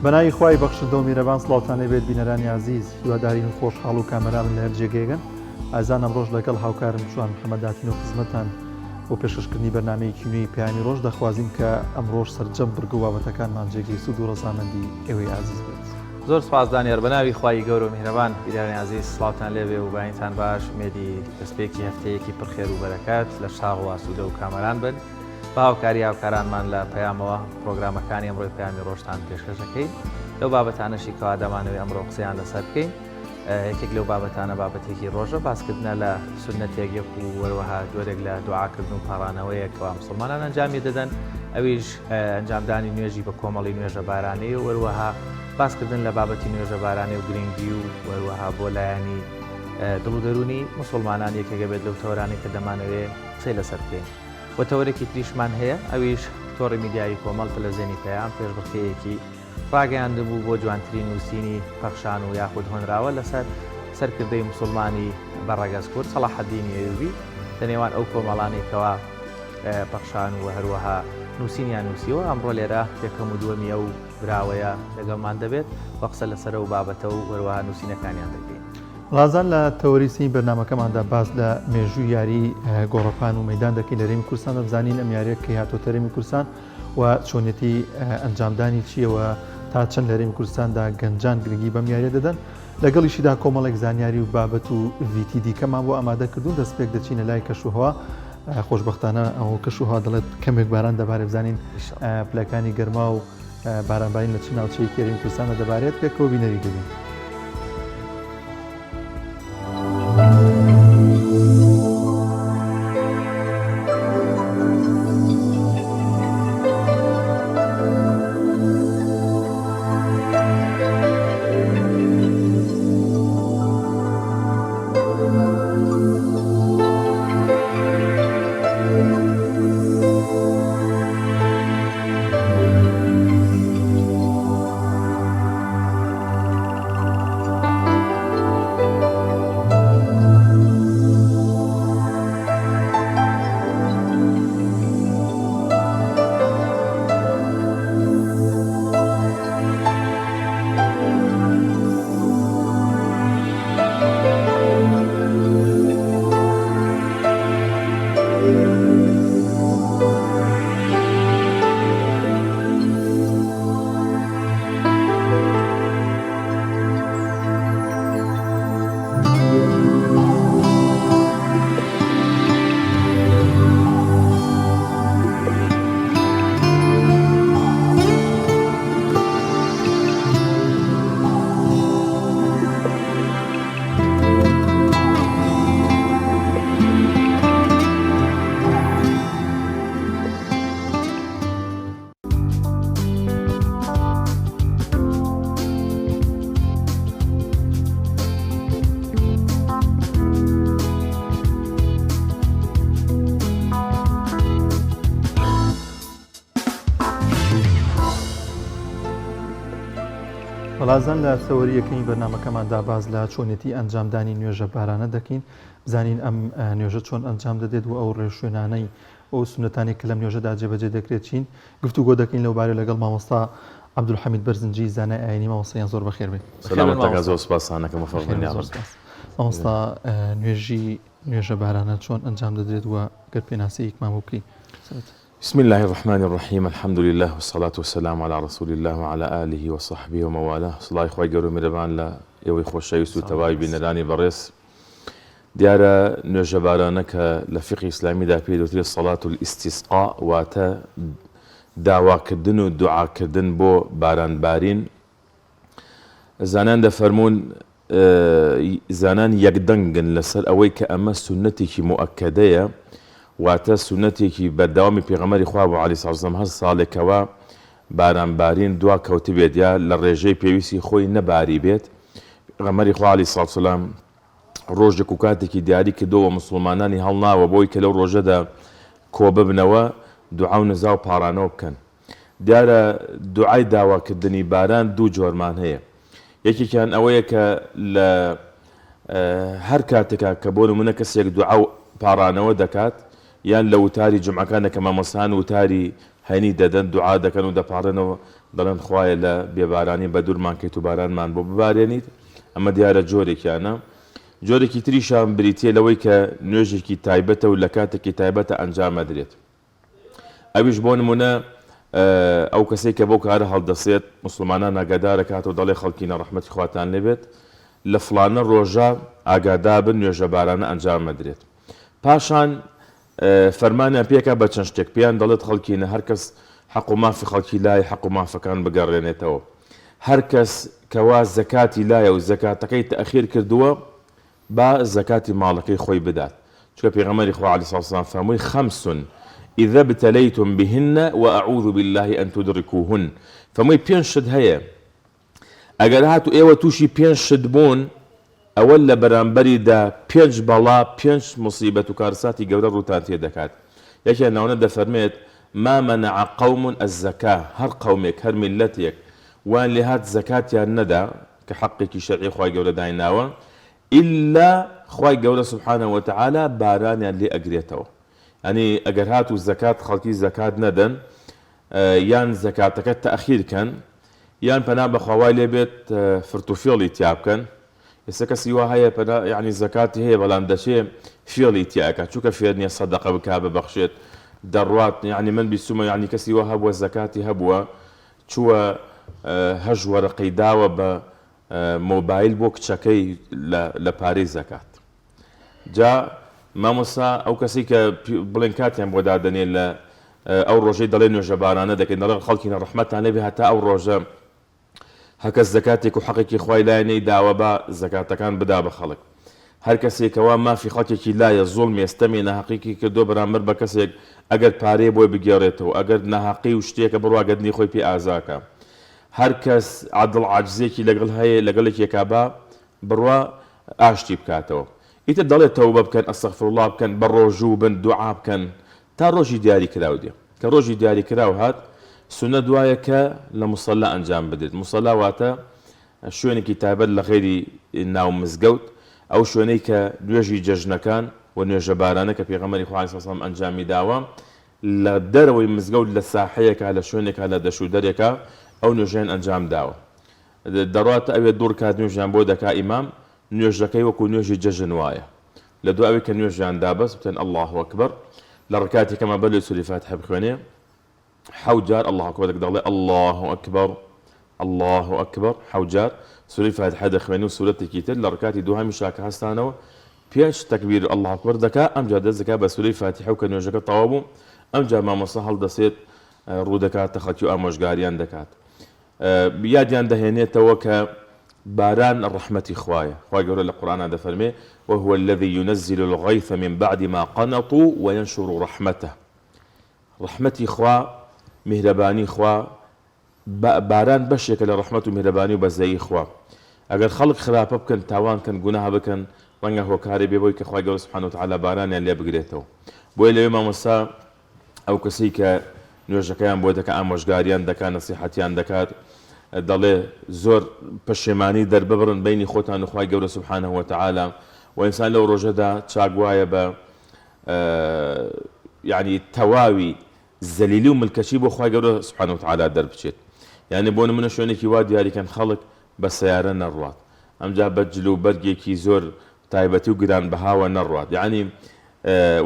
بەناوی خوای بەخشندە و میرەبان سڵاوتانێ بێت بینەرانی عزیز هیوادارین خۆشحاڵ و کامەران لە هەر جێگەیەکن. ئازان ئەمڕۆژ لەگەڵ هاوکارم جوان محەممەداتین و خزمەتان بۆ پێشکەشکردنی بەرنامەیەکی نوێی پەیامی ڕۆژ دەخوازیین کە ئەمڕۆژ سەرجەم بڕگ و بابەتەکانمان جێگەی سوود و ڕەزامەندی ئێوەی عزیز بێت. زۆر سپاسدانیار بەناوی خوای گەورە و میهرەبان بیرانی عزیز سڵاوتان لێبێ و باینتان باش مێدی دەستپێکی هەفتەیەکی پڕخێر و بەرەکات لە شاغ و ئاسوودە و کامەران بن بە هاوکاری هاوکارانمان لە پەیامەوە پرۆگرامەکانی ئەمڕۆی پەیامی ڕۆژتان پێشکەش دەکەین. لەو بابەتانەشی کەوا دەمانەوێت ئەمڕۆ قسەیان لەسەر بکەین. یەکێک لەو بابەتانە بابەتێکی ڕۆژە باسکردنە لە سنەتێک و وەروەها جۆرێک لە دوعاکردن و پاڕانەوەیەکەوە مسلمانان ئەنجامی دەدەن، ئەویش ئەنجامدانی نوێژی بە کۆمەڵی نوێژە بارانەی و وەروەها باسکردن لە بابەتی نوێژە بارانەی و گرنگی و وەروەها بۆ لایەنی دڵ و دەرونی مسلمانان یەکێکە بێت لەو تەوەرانی کە دەمانەوێت قسەی لەسەر بکەین. و تەوەرێکی تریشمان هەیە، ئەویش تۆڕی میدیایی کۆمەڵ تەلەڤیزیۆنی پەیام پێشبڕکێیەکی ڕاگەیاندبوو بۆ جوانترین نووسینی پەخشان و یاخود هۆنراوە لەسەر سەرکردەی مسلمانی بەڕێگەز کورد سەلاحەددین ئەیوبی لە نێوان ئەو کۆمەڵانێکەوە پەخشان و هەروەها نووسینیان نووسیەوە. ئەمڕۆ لێرە یەکەم و دووەمی ئەو براوەیە لەگەڵمان دەبێت وە قسە لەسەر و بابەتە و وەروەها نووسینەکانیان دەکەین. ڕازان لە تەوەریستی بەرنامەکەماندا باس لە مێژووی یاری گۆڕەپان و مەدان دەکەین لە ڕێمی کوردستان دەبزانین ئەم یاریە کە هاتۆتە ڕێمی کوردستان و چۆنێتی ئەنجامدانی چیەوە تا چەند لە ڕێمی کوردستاندا گەنجان گرنگی بەم یاریە دەدەن. لەگەڵیشیدا کۆمەڵێک زانیاری و بابەت و ڤیتی دیکەمان بۆ ئامادە کردوون. دەستپێک دەچینە لای کەشوهەوا. خۆشبەختانە ئەو کەشوهەوا دەڵێت کەمێک باران دەبارێت بزانین پلەکانی گەرما و بارانبارین لە چ ناوچەیەکی ڕێمی کوردستانە دەبارێت پێکەوە بینەری دەبین. بەڵازان لە سەوەریەکەی بەرنامەکەماندا باز لە چۆنێتی ئەنجامدانی نوێژە بارانە دەکەین، بزانین ئەم نوێژە چۆن ئەنجام دەدێت و ئەو ڕێشوێنانەی ئەو سونەتانی کە لەم نوێژەدا جێبەجێ دەکرێت چین. گفتوگۆ دەکەین لەوبارە لەگەڵ مامۆستا عەبدولحەمید بەرزنجی زانای ئاینی. مامۆستایان زۆر بەخێر بێت. زۆر سپاسانەکەم مامۆستا نوێژە بارانە چۆن ئەنجام دەدرێت و گەر پێناسەیەکمان بۆ بکەین. بسم الله الرحمن الرحيم الحمد لله والصلاة والسلام على رسول الله وعلى آله وصحبه وموالاه. صلاة خوای گەورە و میرەبان لە ئێوەی خۆشەویست و تەواوی بینەرانی بەڕێز. دیارە نوێژە بارانە کە لە فقی ئیسلامیدا پێی دەوترێت سەڵات الاستیسقا واتە داواکردن و دوعاکردن بۆ بارانبارین. زانان دەفەرمون زانان یەکدەنگن لەسەر ئەوەی کە ئەمە سونەتێکی مؤەکەدەیە، واتە سونەتێکی بەردەوامی پێغەمبەری خوا بوو عەلەیهی سەڵاتو وەسەلام هەر ساڵێکەوە بارانبارین دوا کەوتە بێت یا لە ڕێژەی پێویستی خۆی نەباری بێت. پێغەمبەری خوا عەلەیهی سەڵاتو وەسەلام ڕۆژێک و کاتێکی دیاری کردەوە مسلمانانی هەڵناوە بۆی کە لەو ڕۆژەدا کۆ ببنەوە دوعا و نزا و پاڕانەوە بکەن. دیارە دوعای داواکردنی باران دوو جۆرمان هەیە. یەکێکیان ئەوەیە کە لە هەر کاتێکا کە بۆ نمونە کەسێک دوعا و پاڕانەوە دەکات یان لە وتاری جمعەکانە کە مامۆستان وتاری هەنی دەدەن دوعا دەکەن و دەپاڕێنەوە دەڵێن خوایە لە بێبارانی بە دوورمان کەیت و بارانمان بۆ ببارێنیت. ئەمە دیارە جۆرێکیانە. جۆرێکی تریشان بریتە لەوەی کە نوێژێکی تایبەتە و لە کاتێکی تایبەتە ئەنجام ئەدرێت. ئەویش بۆ نمونە ئەو کەسێک کە بۆ کارە هەڵدەسێت مسلمانان ئاگادار دەکات و دەڵێ خەڵکی نەڕەحمەتی خواتان لێبێت لە فڵانە ڕۆژە ئاگادار بن نوێژە بارانە ئەنجام ئەدرێت. پاشان فەرمانیان پێکە بە چەند شتێک پێیان دەڵێت خەڵکینە هەر کەس حەق و مافی خەڵکی لای حەق و مافەکان بگەڕێنێتەوە. هەر کەس کەوا زەکاتی لایە و زەکاتەکەی تەئخیر کردووە با زەکاتی ماڵەکەی خۆی بدات. چونکە پێغەمبەری خوا عەلەیهی سەڵاتو وەسەلام فەرمووی خەمس إذا ابتليتم بهن وأعوذ بالله أن تدركوهن. فەرمووی پێنج شت هەیە ئەگەر هاتو ئێوە تووشی پێنج شت بوون ئەوە لە بەرامبەریدا پێنج بەڵا پێنج مصیبەت و کارساتی گەورە ڕووتان تێ دەکات. یەکیان ناوەنە دەفەرمێت ما منع قوم الزكاة، هەر قومێک هەر میلەتێک وان لێ هات زەکاتیان نەدا کە حەقێکی شەرعی خوای گەورە دایناوە ئیلا خوای گەورە سبحانه وتعالى بارانیان لێ ئەگرێتەوە. ئەنی ئەگەر هات و زەکات خەڵکی زەکات نەدەن یان زەکاتەکە تەئخیرکەن یان پەنا بە خواوای لێبێت فرتوفێڵی تیا بکەن. ئێستا کەسی وا هەیە یعنی زەکاتی هەیە بەڵام دەچێ فێڵی تیاکە چونکە فێر نییە سەدەقە بکا ببەخشێت دەڕوات. یعنی من بیستمە یعنی کەسی وا هەبووە زەکاتی هەبووە چووە هەژ وەرەقەی داوە بە مۆبایل بۆ کچەکەی لە پارەی زەکات. جا مامۆستا ئەو کەسی کە بڵێن کاتیان بۆ دادەنێ لە ئەو ڕۆژەی دەڵێ نوێژە بارانە دەکەین دەڵێن خەڵکی نەڕەحمەتان لێبێ هەتا ئەو ڕۆژە هەکەس زەکاتێک و حەقێکی خوای لایەنەی داوە بە زەکاتەکان بدا بە خەڵک. هەر کەسێکەوە مافی خەڵکێکی لایە زوڵمی ئێستەمی ناحەقیکی کردو بەرامبەر بە کەسێک ئەگەر پارەیە بۆی بگێڕێتەوە ئەگەر ناحەقی و شتێکە بڕواگەدنی خۆی پێ ئازاکە. هەر کەس عادڵ عاجزێکی لەگەڵ هەیە لەگەڵێکێکا با بڕوا ئاشتی بکاتەوە. ئیتر دەڵێت تەوبە بکەن ئەستەغفیرڵڵاه بکەن بە ڕۆژوو بن دوعا بکەن تا ڕۆژی دیاری کراو دێ. کە ڕۆژی دیاری کراو هات سونە دوایە کە لە موسەلا ئەنجام بدرێت. موسەلا واتە شوێنێکی تایبەت لە غێری ناو مزگەوت ئەو شوێنەی کە نوێژی جەژنەکان و نوێژە بارانە کە پێغەمبەری خوا عەلەیهی سەڵام ئەنجامی داوە لە دەرەوەی مزگەوت لە ساحەیەکە لە شوێنێکە لە دەش و دەرێکە ئەو نوێژیان ئەنجام داوە. دەڕاتە ئەوێ دوور کات نوێژیان بۆ دەکا ئیمام نوێژەکەی وەکو نوێژی جەژن وایە. لە دوای ئەوەی کە نوێژیان دابەست بتەن الله ئەکبەر لە ڕکاتی کەمە بەلێ سووری فاتحە بخوێنێ حەوت جار الله ئەکبەر دەڵێ الله ئەکبەر الله ئەکبەر حەوت جار سووری فاتحە دەخوێنێ و سوورەتێکی تر لە ڕکاتی دووهەمی شاکە هەستانەوە پێش تەکبیر الله ئەکبەر دەکا ئەمجا دەست دەکا بە سوورەی فاتحە و کە نوێژەکە تەواو بوو ئەمجا مامۆستا هەڵدەسێت ڕوو دەکاتە خەڵکی و ئامۆژگاریان دەکات. یادیان دەهێنێتەوە کە باران ڕەحمەتی خوایە. خوای گەورە لە قورئانە دەفەرمێ وهو الذي ينزل الغيث من بعد ما قنطوا وينشر رحمته. ڕەحمەتی خوا میهرەبانی خوا باران بەشێکە لە ڕەحمەت و میهرەبانی و بەزەیی خوا. ئەگەر خەڵک خراپە بکەن تاوان کەن گوناها بکەن ڕەنگە هۆکارێ بێ بۆی کە خوای گەورە سوبحانه وتعالى بارانیان لێ بگرێتەوە. بۆیە لەوێ مامۆستا ئەو کەسەی کە نوێژەکەیان بۆ دەکات ئامۆژگاریان دەکات نەسیحەتیان دەکات دەڵێ زۆر پەشێمانی دەرببڕن بینی خۆتان و خوای گەورە سوبحانه وتعالى و ئینسان لەو ڕۆژەدا چاک وایە بە یعنی تەواوی زەلیلی و ملکەچی بۆ خوای گەورە سوبحانه وتعالى دەربچێت. یعنی بۆ نمونە شوێنێکی وا دیاریکەن خەڵک بە سەیارە نەڕوات ئەمجا بە جلو بەرگێکی زۆر تایبەتی و گران بەهاوە نەڕوات. یعنی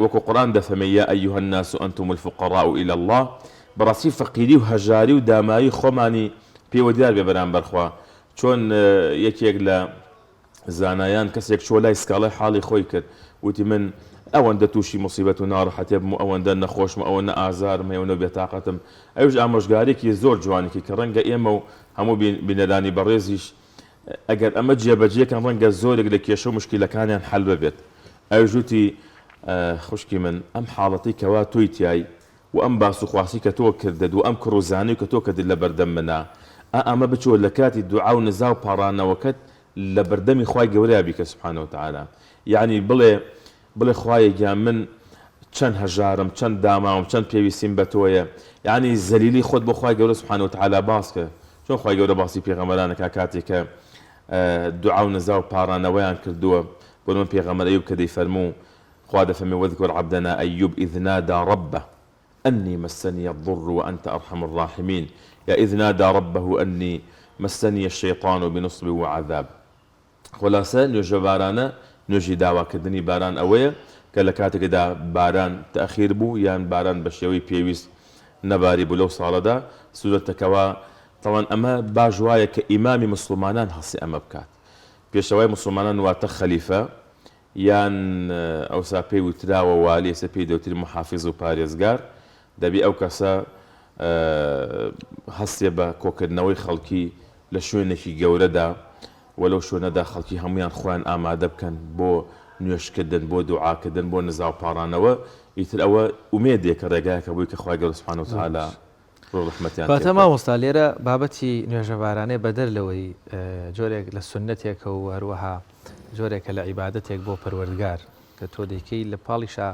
وەکو قورئان دەفەرمێ یا ئەیها الناس ئەنتم الفقراء إلى الله بەڕاستی فەقیری و هەژاری و دامایی خۆمانی پێوە دیار بێ بەرامبەر خوا. چۆن یەکێک لە زانایان کەسێک چۆ لای سکاڵای حاڵی خۆی کرد وتی من ئەوەندە تووشی مصیبەت و ناڕەحەتێ بم و ئەوەندە نەخۆشم ئەوەندە ئازارم هەیە و بێتاقەتم. ئەوش ئامۆژگارێکی زۆر جوانێکی کە ڕەنگە ئێمە و هەموو بینەرانی بەڕێزیش ئەگەر ئەمە جێبەجێکان ڕەنگە زۆرێک لە کێشە و مشکیلەکانیان حەل ببێت. ئەوش وتی خوشکی من ئەم حاڵەتی کەوا تۆی تیای و ئەم باس و خواسی کە تۆ کردت و ئەم کڕوزانی کە تۆ کردت لە بەردەم منە ئەمە بچۆ لە کاتی دوعا و نزا و پاڕانەوەکەت لە بەردەمی خوای گەورەیە بیکە سوبحانه وتعالى. یعنی بڵێ خوایە گیان من چەند هەژارم چەند داماوم چەند پێویستیم بە تۆیە. یعنی زەلیلی خۆت بۆ خوای گەورە سوبحانه وتعالى باس کە چۆن خوای گەورە باسی پێغەمبەرانەکە کاتێک کە دوعا و نزا و پاڕانەوەیان کردووە بۆ من پێغەمبەر ئەیوب کە دەیفەرموو خوا دەفەرمێ وەذكر عبدنا أيوب إذ نادى ربه أني مسني الضر وأنت أرحم الراحمين يا إذ نادى ربه أني مسني الشيطان بنصب وعذاب خلاصة نوێژە بارانە نوێژی داواکردنی باران ئەوەیە کە لە کاتێکدا باران تەخیر بوو یان باران بە شێوەی پێویست نەباری بوو لەو ساڵەدا سوورەتەکەوە تەوان ئەمە باش وایە کە ئیمامی مسلمانان هەڵسی ئەمە بکات پێشەوەی مسلمانان واتە خەلیفە یان ئەوسا پێی وتراوە والی ئێستا پێی دەوتری محافیظ و پارێزگار دەبی ئەو کەسە هەستێ بە کۆکردنەوەی خەڵکی لە شوێنێکی گەورەدا وەلەو شوێنەدا خەڵکی هەمویان خۆیان ئامادە بکەن بۆ نوێشکردن بۆ دوعاکردن بۆ نزاو پاڕانەوە ئیتر ئەوە ئومێدێکە ڕێگایەکە بووی کە خوای گەورە سوبحانە وتعالا باتە مامۆستا لێرە بابەتی نوێژە بارانەیە بەدەر لەوەی جۆرێک لە سنەتێکە و هەروەها جۆرێکە لە عیبادەتێک بۆ پەروەردگار کە تۆ دەیکەی لە پاڵیشا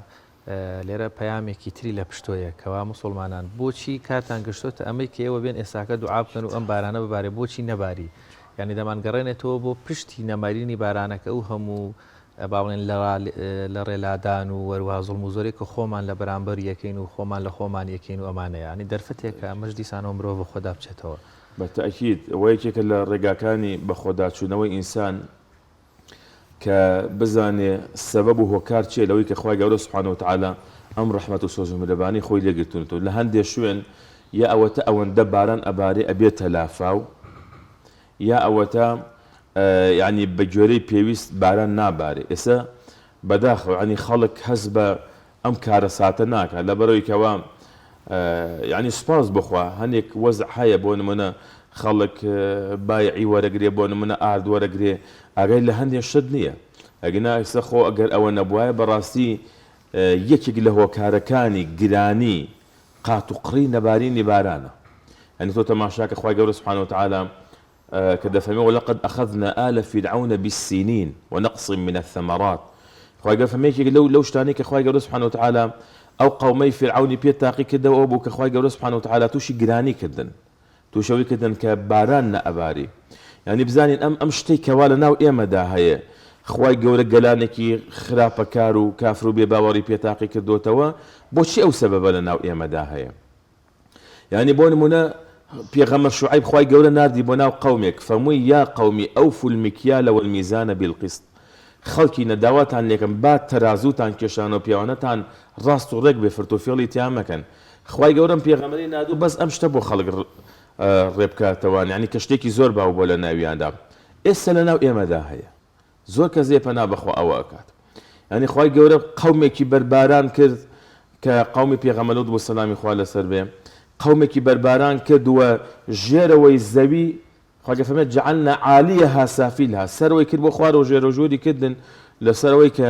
لێرە پەیامێکی تری لە پشتۆیە کەوا مسلمانان بۆچی کاتان گەشتۆتە ئەمەی کە ئێوە بێن ئێساکە دوعا بکەن و ئەم بارانە ببارێ بۆچی نەباری یعنی دەمانگەڕێنێتەوە بۆ پشتی نەمارینی بارانەکە و هەموو باڵێن لە ڕێلادان و وەروها زوڵم و زۆرێک کە خۆمان لە بەرامبەر یەکەین و خۆمان لە خۆمان یەکەین و ئەمانەیە ینی دەرفەتێکە ئەمەش دیسانەوە مرۆڤ بە خۆدا بچێتەوە بەتەئکید ئەوە یەکێکە لە ڕێگاکانی بە خۆداچوونەوەی ئینسان کە بزانێ سەبەب و هۆکار چیە لەوەی کە خوای گەورە سوبحانە وتعالا ئەم ڕەحمەت و سۆز و میهرەبانی خۆی لێگرتوونەتەوە لە هەندێک شوێن یا ئەوەتە ئەوەندە باران ئەبارێ ئەبێتە لافاو یا ئەوەتە یعنی بە گوێرەی پێویست باران نابارێ ئێستا بەداخەوە ینی خەڵک هەست بە ئەم کارە ساتە ناکات لەبەرەوەی کەوا یعنی سوپاس بخوا هەنێک وەزع هەیە بۆ نمونە خەڵک بایعی وەرەگرێ بۆ نمونە ئارد وەرەگرێ ئاگای لە هەندێک شت نییە ئەگەنا ئێستا خۆ ئەگەر ئەوە نەبوایە بەڕاستی یەکێک لە هۆکارەکانی گرانی قات و قڕی نەبارینی بارانە ئەنی تۆ تەماشاکە خوای گەورە سوبحانە وتعالا کە دەفەرمێ ولقد أخذنا آل فرعون بالسنين ونقص من الثمرات خوای گەورە فەرمێکێک لەو شتانەی کە خوای گەورە سوبحانە وتعالا ئەو قەومەی فرعونی پێ تاقی کردەوە ئەو بوو کە خوای گەورە سوبحانە وتعالا تووشی گرانی کردن تووشەوەی کردن کە باران نەئەباری یعنی بزانین ئەم شتەی کەوا لە ناو ئێمەدا هەیە خوای گەورە گەلانێکی خراپەکار و کافر و بێ باوەڕی پێ تاقی کردوتەوە بۆچی ئەو سەبەبە لە ناو ئێمەدا هەیە یعنی بۆ نمونە پێغەمبەر شوعیب خوای گەورە ناردی بۆ ناو قەومێک فەرمووی یا قەومی ئەوفوا المکیال والمیزان بالقسط خەڵکی نەداواتان لێکم با تەرازوتان کێشان و پیاوانەتان ڕاست و ڕێک بێ فرتۆفێڵی تیا مەکەن خوای گەورەم پێغەمبەری نادوو بەس ئەم شتە بۆ خەڵک ڕێبکاتەوە یعنی کە شتێکی زۆر باو بۆ لە ناویاندا ئێستا لە ناو ئێمەدا هەیە زۆر کەس پەنا بەخوا ئەوە ئەکات یعنی خوای گەورە قەومێکی بەرباران کرد کە قەومی پێغەمبەر لوط بۆ سەلامی خوا لەسەر بێ قەومێکی بەرباران کردووە ژێرەوەی زەوی خوا فەرمێت جعلنا عالیەها سافیلها سەرەوەی کرد بۆ خوارەوە ژێرە و ژووری کردن لەسەرەوەی کە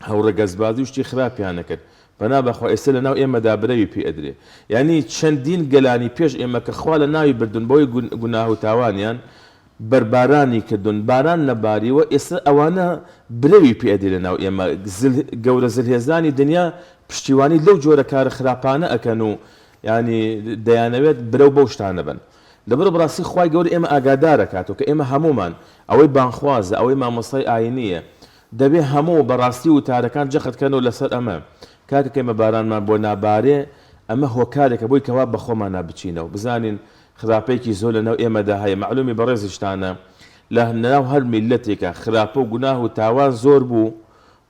هەوڕە گەزبازی و شتی خراپیان نەکرد پەنا بەخوا ئێستا لە ناو ئێمەدا برەوی پێ ئەدرێ یعنی چەندین گەلانی پێش ئێمە کە خوا لە ناوی بردون بۆی گوناه و تاوانیان بەربارانی کردون باران نەباریوە ئێستا ئەوانە برەوی پێ ئەدرێ لە ناو ئێمە گەورە زلهێزانی دنیا پشتیوانی لەو جۆرە کارە خراپانە ئەکەن و ینی دەیانەوێت برەو بەو شتانە بن لەبەر بەڕاستی خوای گەورە ئێمە ئاگادارەکاتەوە کە ئێمە هەمومان ئەوەی بانخوازە ئەوەی مامۆستای ئاینیە دەبێ هەموو بەڕاستی و تارەکان جەختکەنەوە لەسەر ئەمە کاتێک ئێمە بارانمان بۆ نابارێ ئەمە هۆکارێکە بۆی کەوا بە خۆمان نابچینەوە بزانین خراپەیەکی زۆر لە ناو ئێمەدا هەیە معلومی بەڕێزیشتانە لە ناو هەر میلەتێکە خراپە و گوناه و تاوان زۆر بوو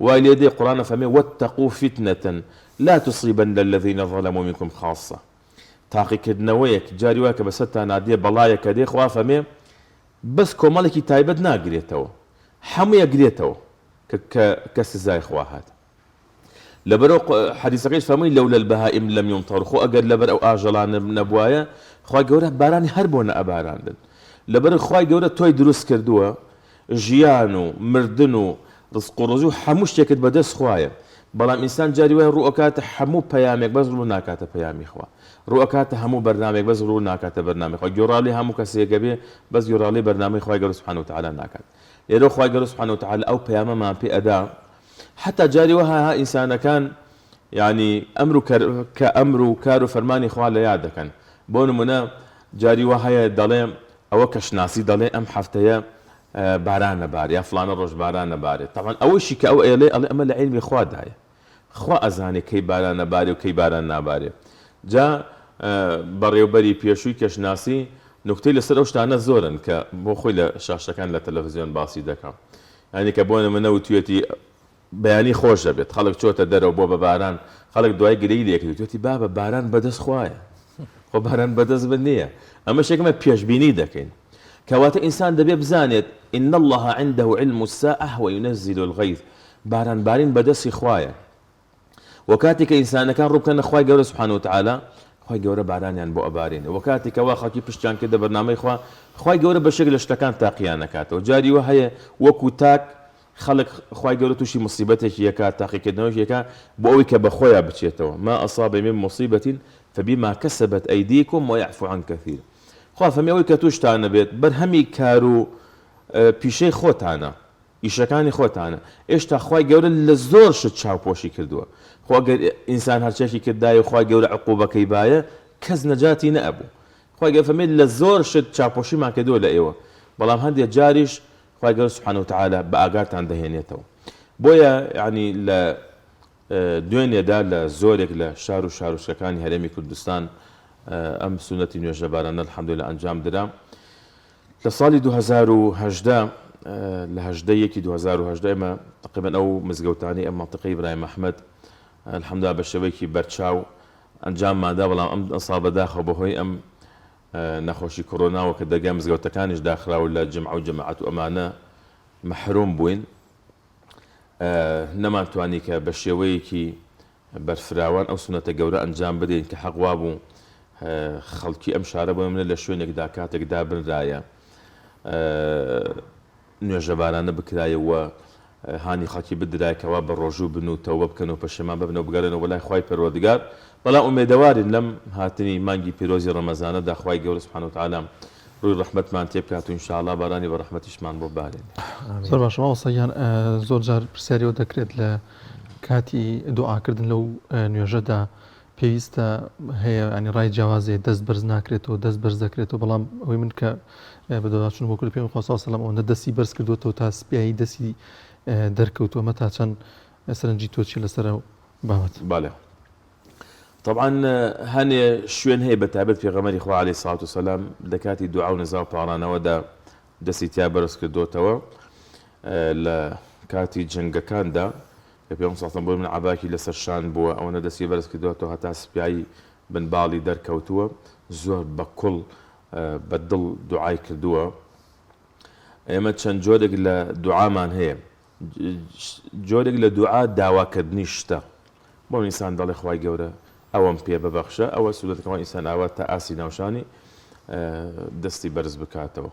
وای لێدەی قورئانە فەرمێ واتقوا فتنة لا تصيبن الذين ظلموا منكم خاصة تاقیکردنەوەیەک جاری وایە کە بەسەرتان نادێ بەڵایەکە دێ خوا فەرمێ بەس کۆمەڵێکی تایبەت ناگرێتەوە هەموو یەکگرێتەوە کە سزای خوا هات لەبەرەوە حەدیثەکەیش فەرمووی لەولا البەهائم لەم یومطەروا خۆ ئەگەر لەبەر ئەو ئاژەڵانە نەبوایە خوای گەورە بارانی هەر بۆ نەئەباراندن لەبەر خوای گەورە تۆی دروست کردووە ژیان و مردن و ڕزق و ڕۆزی و هەموو شتێکت بەدەست خوایە بەڵام ئینسان جاری وایە ڕوو ئەکاتە هەموو پەیامێک بەس ڕوو ناکاتە پەیامی خوا ڕوو ئەکاتە هەموو بەرنامێک بەس ڕوو ناکاتە بەرنامەی خوا گۆڕاڵی هەموو کەسێکە بێ بەس گۆڕاڵی بەرنامەی خوای گەورە سوبحانە وتعالا ناکات لێرە خوای گەورە سوبحانە وتعالا ئەو پەیامەمان پێ ئەدا حتا جاری وایە ئینسانەکان یعنی ئەمر و کار و فەرمانی خوا لە یاد دەکەن بۆ نمونە جاری وایە دەڵێ ئەوە کەشناسی دەڵێ ئەم هەفتەیە باران نەبارێ یا فلانە ڕۆژ باران نەبارێت تاوان ئەوەشی کە ئەو ئێڵێ ئەمە لە عیلمی خوادایە خوا ئەزانێ کەی باران نەبارێ و کەی باران نابارێ جا بەڕێوبەری پێشووی کەشناسی نکتەی لەسەر ئەو شتانە زۆرن کە بۆ خۆی لە شاشەکان لە تەلەڤیزیۆن باسی دەکەم ینی کە بۆ نمونە وتوێتی بەیانی خۆش دەبێت خەڵک چۆتە دەرەوە بۆ بە باران خەڵک دوای گرەی لێکردی توێتی با بە باران بەدەست خوایە خۆ باران بەدەست بن نییە ئەمە شێکمە پێشبینی دەکەین کەواتە ئینسان دەبێ بزانێت إن الله عنده علم الساعة وينزل الغيث باران بارین بەدەستی خوایە وەکاتی کە ئینسانەکان ڕووبکەنە خوای گەورە سبحانه وتعالى خوای گەورە بارانیان بۆ ئەبارێنێ وەکاتی کەوا خەڵکی پشتیان کردە بەرنامەی خوا خوای گەورە بەشێک لە شتەکان تاقییان نەکاتەوە جاری وە هەیە وەکو تاک خەڵک خوای گەورە تووشی مصیبەتێکی یەکات تاقیکردنەوەی یەکە بۆ ئەوەی کە بەخۆیان بچێتەوە ما أصاب من مصيبة فبما كسبت أيديكم ويعفو عن كثير خوا فەرمی ئەوەی کە تووشتانە بێت بەرهەمی کار و پیشەی خۆتانە ئیشەکانی خۆتانە ئێشتا خوای گەورە لە زۆر شت چاوپۆشی کردووە خوا گەر ئینسان هەرچێکی کردایە خوای گەورە عقوبەکەی باە کەس نەجاتی نەبوو خوای گەورە فەرمی لە زۆر شت چاوپۆشیمان کردووە لە ئێوە بەڵام هەندێک جاریش خوای گەورە سبحانه وتعالى بە ئاگاتان دەهێنێتەوە بۆیە یعنی لە دوێنێدا لە زۆرێک لە شار و شارۆچکەکانی هەرێمی کوردستان ئەم سونەتی نوێژە بارانە الحەمدولillah ئەنجام درا لە ساڵی 2018 لە 2018 ئێمە تقریبا ئەو مزگەوتانی ئەم منطقەی ئیبراهیم ئەحمەد الحەمدولillah بە شێوەیەکی بەرچاو ئەنجاممادا بەڵام ئەم ئەسا بەداخەوە بەهۆی ئەم نەخۆشی کۆرۆناوە کە دەرگای مزگەوتەکانیش داخراوە لە جمع و جەماعەت و ئەمانە مەحروم بووین نەمانتوانی کە بە شێوەیەکی بەرفراوان ئەو سونەتە گەورە ئەنجام بدەین کە حەقوا بوو خەڵکی ئەم شارە بۆ منە لە شوێنێکدا کاتێکدا بنرایە نوێژە بارانە بکرایەوە هانی خەڵکی بدرایکەوە بە ڕۆژوو بن و تەوبە بکەن و پەشەمان ببنەوە بگەڕێنەوە بەلای خوای پەروەردگار بەڵام ئومێدەوارین لەم هاتنی مانگی پیرۆزی ڕەمەزانەدا خوای گەورە سبحانه وتعالى ڕووی ڕەحمەتمان تێ بکات و ئینشاءالله بارانی بە ڕەحمەتیشمان بۆ بارێنێ زۆر باش مامۆستایان زۆر جار پرسیارەوە دەکرێت لە کاتی دوعاکردن لەو نوێژەدا پێویستە هەیە ینی ڕای جیاوازێ دەست بەرز ناکرێتەوە دەست بەرز دەکرێتەوە بەڵام ئەوەی من کە بەدەواچون بۆ کورد پێم خۆ سەلام ئەوەندە دەستی بەرز کردوێتەوە تا سپیایی دەستی دەرکەوتووە تا چەند سەرنجی تۆچی لەسەر بابەت بالێ طبعا هەنێ شوێن هەیە بەتابەت پێغەمبەری خوا عەلەیهی سەڵات وسەلام لە کاتی دوعا و نزا و پاڕانەوەدا دەستی تیا بەرز کردوتەوە لە کاتی جەنگەکاندا کە پێغەمبەر سەڵات بۆ من عەباکی لەسەر شان بووە ئەوەنە دەستی بەرز کردوتەوە هەتا سپیایی بنباڵی دەرکەوتووە زۆر بە کوڵ بەدڵ دوعای کردووە ئێمە چەند جۆرێک لە دوعامان هەیە جۆرێک لە دوعا داواکردنی شتە بۆ ئینسان دەڵێ خوای گەورە ئەوەم پێ ببەخشە ئەوە سوودەتەکەەوە ئینسان ئاوا تا ئاسی ناوشانی دەستی بەرز بکاتەوە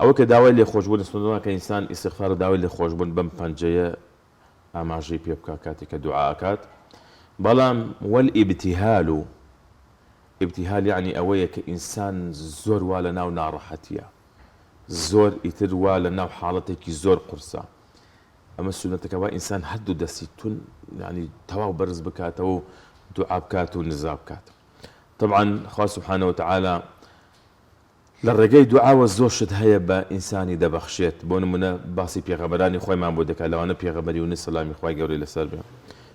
ئەوە کە داوای لێ خۆشبوون سنەوە کە ئینسان ئیستیغفار و داوای لێ خۆشبوون بەم پەنجەیە ئاماژەی پێ بکات کاتێک کە دوعاکات بەڵام وەلئیبتیهال و ئیبتیهال یعنی ئەوەیە کە ئینسان زۆر وا لە ناو ناڕەحەتیە زۆر ئیتر وا لە ناو حاڵەتێکی زۆر قورسە ئەمە سونەتەکەەوە ئینسان هەردوو دەستی تون ینی تەواو بەرز بکاتەوە و دوعا بکات و نزا بکات طبعا خوا سبحانه وتعالى لە ڕێگەی دوعاوە زۆر شت هەیە بە ئینسانی دەبەخشێت بۆ نمونە باسی پێغەمبەرانی خۆیمان بۆ دەکات لەوانە پێغەمبەری یونس سەلامی خوای گەورەی لەسەر بێ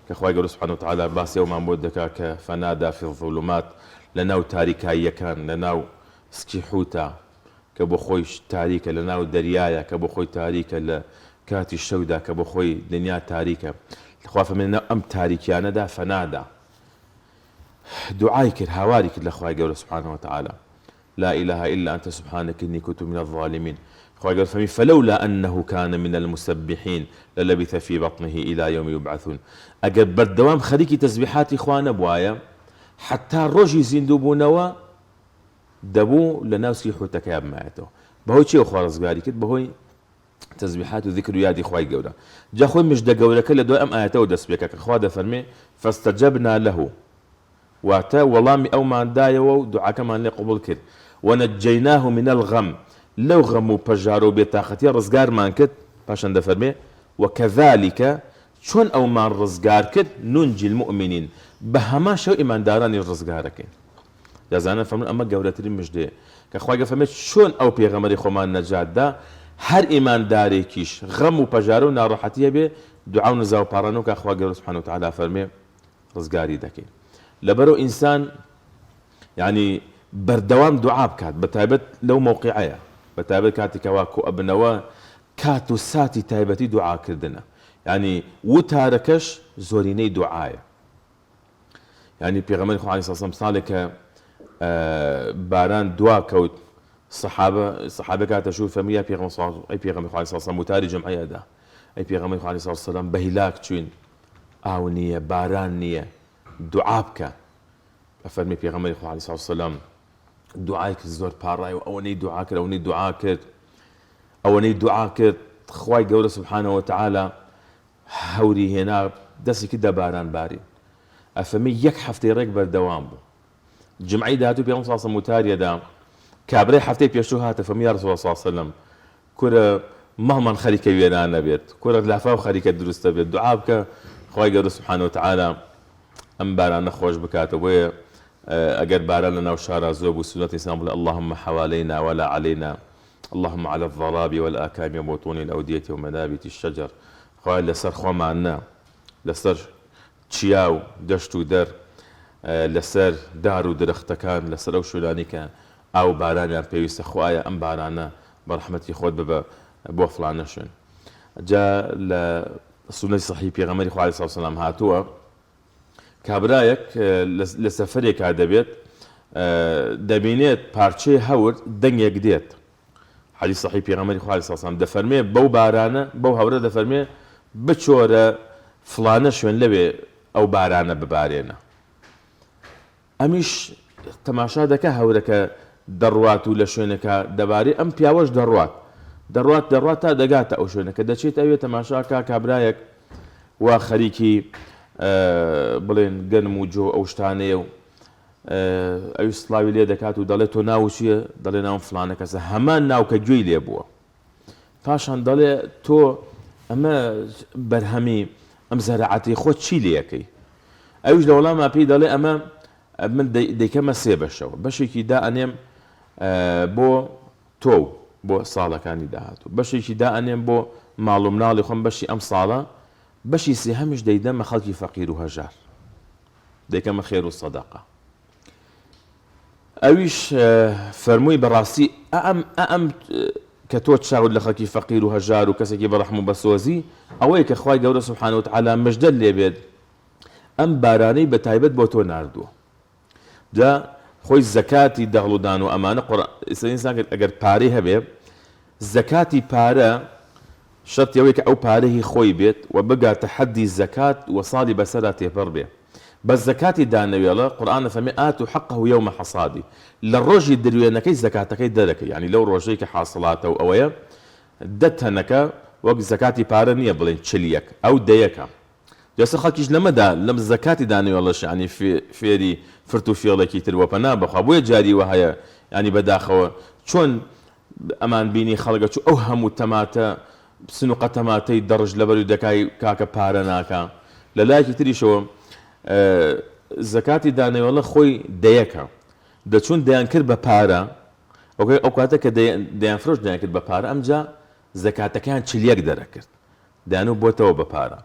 کە خوای گەورە سبحانه وتعالى باسی ئەومان بۆ دەکات کە فەنادا فی الظولومات لە ناو تاریکاییەکان لە ناو سکی حوتە کە بۆ خۆی تاریکە لە ناو دەریایە کە بۆ خۆی تاریکە لە کاتی شەودا کە بۆ خۆی دنیا تاریکە خوا فەرمێنە ئەم تاریکیانەدا فەنادا دعای کرد هاواری کرد لە خوای گەورە سبحانه وتعالى لا إله إلا أنت سبحانك إني كنت من الظالمين خوای گەورە فەرمی فلولا أنه كان من المسبحين للبث في بطنه إلى يوم يبعثون ئەگەر بەردەوام خەریکی تەسبیحاتی خوا نەبوایە حتا ڕۆژی زیندووبوونەوە دەبوو لە ناو سکی حوتەکەی بمایەتەوە بەهۆی چیەوە خوا ڕزگاری کرد بەهۆی تەسبیحات و ذیکر و یادی خوای گەورە جا خۆی مژدە گەورەکە لە دوای ئەم ئاەتەوە دەست پێکە کە خوا دەفەرمێ فاستجبنا له واتە وەڵامی ئەوماندایەوە و دوعاکەمان لێ قبول کرد ونجيناه من الغم لەو غەم و پەژار و بێتاقەتی ڕزگارمان کرد پاشان دەفەرمێ وكذلك چۆن ئەومان ڕزگار کرد نونجی المؤمنین بە هەمان شەو ئیماندارانی ڕزگارەکەین دەزانن فەرمون ئەمە گەورەترین مژدەیە کە خوای گەورە فەرمێ چۆن ئەو پێغەمبەری خۆمان نەجاتدا هەر ئیماندارێکیش غەم و پەژارە و ناڕەحەتیە بێ دوعا و نزا و پاڕانەوە کە خوا گەورە سوبحانەهو وتعالا فەرمێ ڕزگاری دەکەین لەبەرەوە ئینسان یعنی بەردەوام دوعا بکات بەتایبەت لەو مەوقیعەیە بەتایبەت کاتێکەوە کۆ ئەبنەوە کات و ساتی تایبەتی دوعاکردنە یعنی وتارەکەش زۆرینەی دوعایە یعنی پێغەمبەری خوا عەلەیهی سەلام ساڵێک کە باران دوا کەوت سەحابە کاتە شوو فەرمووی ئەی پێغەمبەری خوا عەلەیهی سەلام وتاری جمعەیەدا ئەی پێغەمبەری خوا عەلەیهی سەلام بە هیلاک چوین ئاو نییە باران نییە دوعا بکە ئەفەرمی پێغەمبەری خوا عەلەیهی سەلام دوعای کرد زۆر پاڕای و ئەوەنەی دوعا کرد ئەوەنەی دوعا کرد خوای گەورە سوبحانەهو وتعالا هەوری هێنا دەستی کرد باران باری ئەفەرمی یەک هەفتەی ڕێک بەردەوام بوو جمعەی داهاتوو پێغەمبەر صلی الله عەلەیهی وسەلەم وتاریەدا کابرای هەفتەی پێشوو هاتە فەرمی یا ڕەسوڵ الله صلی الله عەلەیهی وسەلەم کورە ماڵمان خەریکە وێران نەبێت کورە لافاو خەریکە دروستە بێت دوعا بکە خوای گەورە سوبحانەهو وتعالا ئەم بارانە خۆش بکاتەوە بۆیە ئەگەر باران لە ناو شارە زۆر بوو سنەتی ئیسلام بڵێ اللهم حوالينا ولا علينا اللهم على الضراب والآكام وبطون الأودية ومنابت الشجر خوای لەسەر خۆمانە لەسەر چیا و دەشت و دەر لەسەر دار و درەختەکان لەسەر ئەو شوێنانی کە ئاو بارانیان پێویستە خوایە ئەم بارانە بە ڕەحمەتی خۆت ببە بۆ فڵانە شوێن جا لە سنەتی صحیح پێغەمبەری خوا عەلەیهی سەلام هاتووە کابرایەک لە سەفەرێکا دەبێت دەبینێت پارچەی هەور دەنگێک دێت حەدیث صحیح پێغەمبەری خوا عەلەیهی سەلام دەفەرمێ بەو بارانە بەو هەورە دەفەرمێ بچۆرە فڵانە شوێن لەوێ ئەو بارانە ببارێنە ئەمیش تەماشا دەکە هەورەکە دەڕوات و لە شوێنەکە دەبارێ ئەم پیاوەش دەڕوات تا دەگاتە ئەو شوێنەکە دەچێت ئەوێ تەماشاکە کابرایەک وا خەریکی بڵێن گەنم و جۆ ئەو شتانەیە و ئەوی سڵاوی لێ دەکات و دەڵێت تۆ ناو چییە دەڵێ ناوم فڵانە کەسە هەمان ناوکە گوێی لێ بووە پاشان دەڵێ تۆ ئەمە بەرهەمی ئەم زەراعەتی خۆت چی لێەکەی ئەویش لە وەڵاما پێی دەڵێ ئەمە من دەیکەمە سێ بەشەوە بەشێکی دائەنێم بۆ تۆ بۆ ساڵەکانی داهاتوو بەشێکی دائەنێم بۆ ماڵ و مناڵی خۆم بەشی ئەم ساڵە بەشی سێهەمیش دەیدەمە خەڵکی فەقیر و هەژار دەیکەمە خێر و سەدەقە ئەویش فەرمووی بەڕاستی ئەم کە تۆ چاود لە خەڵکی فەقیر و هەژار و کەسێکی بەڕەحم و بەسۆزی ئەوەیە کە خوای گەورە سوبحانەهو وتعالا مژدە لێبێت ئەم بارانەی بەتایبەت بۆ تۆ ناردووە جا خۆی زەکاتی دەغڵ و ئەمانە ئینسان ئەگەر پارەی هەبێ زەکاتی پارە شەرتەوەی کە ئەو پارەی خۆی بێت و بگاتە حەدی زەکات و ساڵی بەسەرا تێپەڕ بێ بە زەکاتی دانەوێڵە قورئان فەرمێ ئات و حەقەهو یەومە حەصادی لە ڕۆژی دروێنەکەی زەکاتەکەی دەرەکەی یعنی لەو ڕۆژەی کە حاصڵاتە و ئەوەیە دەتەنەکە وەک زەکاتی پارە نییە بڵێن چلیەک ئەو دەیەکە جەسە خەڵکیش لەمەدا لەم زەکاتی دانەوێڵەش ینی فێری فرت و فێڵێکی تر وەپەنا بەخوا بۆیە جاری وە هەیە ینی بەداخەوە چۆن ئەمان بینی خەڵگە چوو ئەو هەموو تەماتە سنوقە تەماتەی دەڕژ لەبەر و دەکای کاکە پارە ناکە لە لایەکی تریشەوە زەکاتی دانەوێڵە خۆی دەیەکە دەچون دەیان کرد بە پارە ئەو کاتە کە دەیان فرۆش دەیان کرد بە پارە ئەمجا زەکاتەکەیان چلیەک دەرەکرد دەیانوە بۆتەوە بە پارە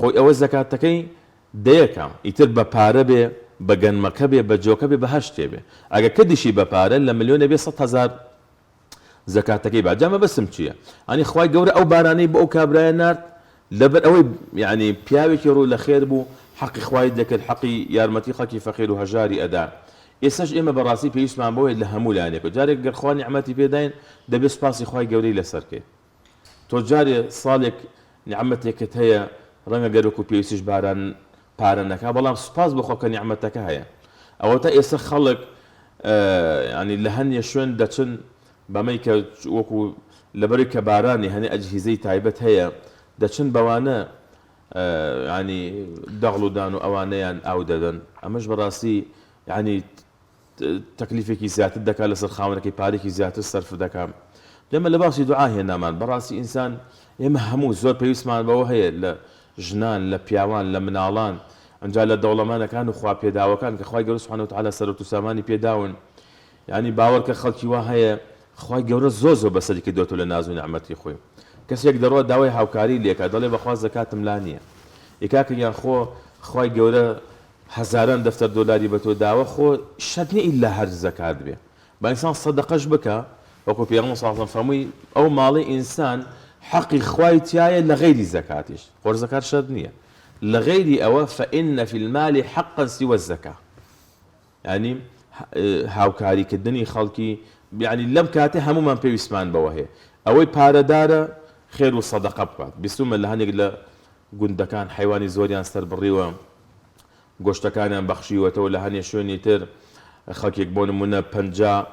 خۆی ئەوە زەکاتەکەی دەیەکە ئیتر بە پارە بێ بە گەنمەکە بێ بە جۆکە بێ بە هەشتێ بێ ئەگە کردیشی بە پارە لە ملیۆنە بێ 100,000 زەکاتەکەی باجامە بەسم چییە ئەنی خوای گەورە ئەو بارانەی بۆ ئەو کابرایە نارد لەبەر ئەوەی یعنی پیاوێکی ڕوو لە خێر بوو حەقی خوای دەکرد حەقی یارمەتی خەڵکی فەقیر و هەژاری ئەدا ئێساش ئێمە بەڕاستی پێویستمان بەوەی لە هەموو لایەنێک جارێک گەر خوا نیعمەتی پێداین دەبێت سوپاسی خوای گەورەی لەسەرکەیت تۆ جارێ ساڵێک نیعمەتێکت هەیە ڕەنگە گەرەک و پێویستیش باران پارە نەکا بەڵام سوپاس بخۆ کە نیعمەتەکە هەیە ئەوە تا ئێستا خەڵک ینی لە هەندێک شوێن دەچن بەمەی کە وەکو لەبەری کە بارانی هەنێ ئەجهیزەی تایبەت هەیە دەچن بەوانە ینی دەغڵ و دان و ئەوانەیان ئاو دەدەن ئەمەش بەڕاستی ینی تەکلیفێکی زیاتر دەکات لەسەر خاوەنەکەی پارێکی زیاتر سەرف دەکات لێمە لە باسی دوعا هێنامان بەڕاستی ئینسان ئێمە هەموو زۆر پێویستمان بەوە هەیە لە ژنان لە پیاوان لە مناڵان ئەنجا لە دەوڵەمانەکان و خوا پێداوەکان کە خوای گەورە سوبحانەهو وتعالا سەرۆت و سامانی پێداون ینی باوەڕ کە خەڵکی وا هەیە خی گەورە زۆ بەسەری کردوێتەوە لە ناز و نعمەتی خۆی کەسێک دەڕۆ داوای هاوکاری لێکە دەڵێ بەخوا زەکاتم لا نییە یکاکە یان خۆ خی گەورە هەزاران دەفتەر دۆلاری بە تۆ داوە خۆ شەدنی ئیلا هەر زەکات بێ با ئینسان سەدەقەش بکە وەکو پێغەمبەر صلی الله علیه و سلم فەرمووی ئەو ماڵی ئینسان حەقی خوای تایە لە غەیری زەکاتیش خۆ زەکات شەد نییە لە غەیری ئەوە فإن في المال حقا سوى الزەکا ینی هاوکاریکردنی خەڵکی یعنی لەم کاتێ هەمومان پێویستمان بەوە هەیە ئەوەی پارەدارە خێر و سەدەقە بکات بیستمە لە هەندێک لە گوندەکان حیوانی زۆریان سەر بڕیوە گۆشتەکانیان بەخشیوەتەوە لە هەنێ شوێنی تر خەڵکێک بۆ نمونە 50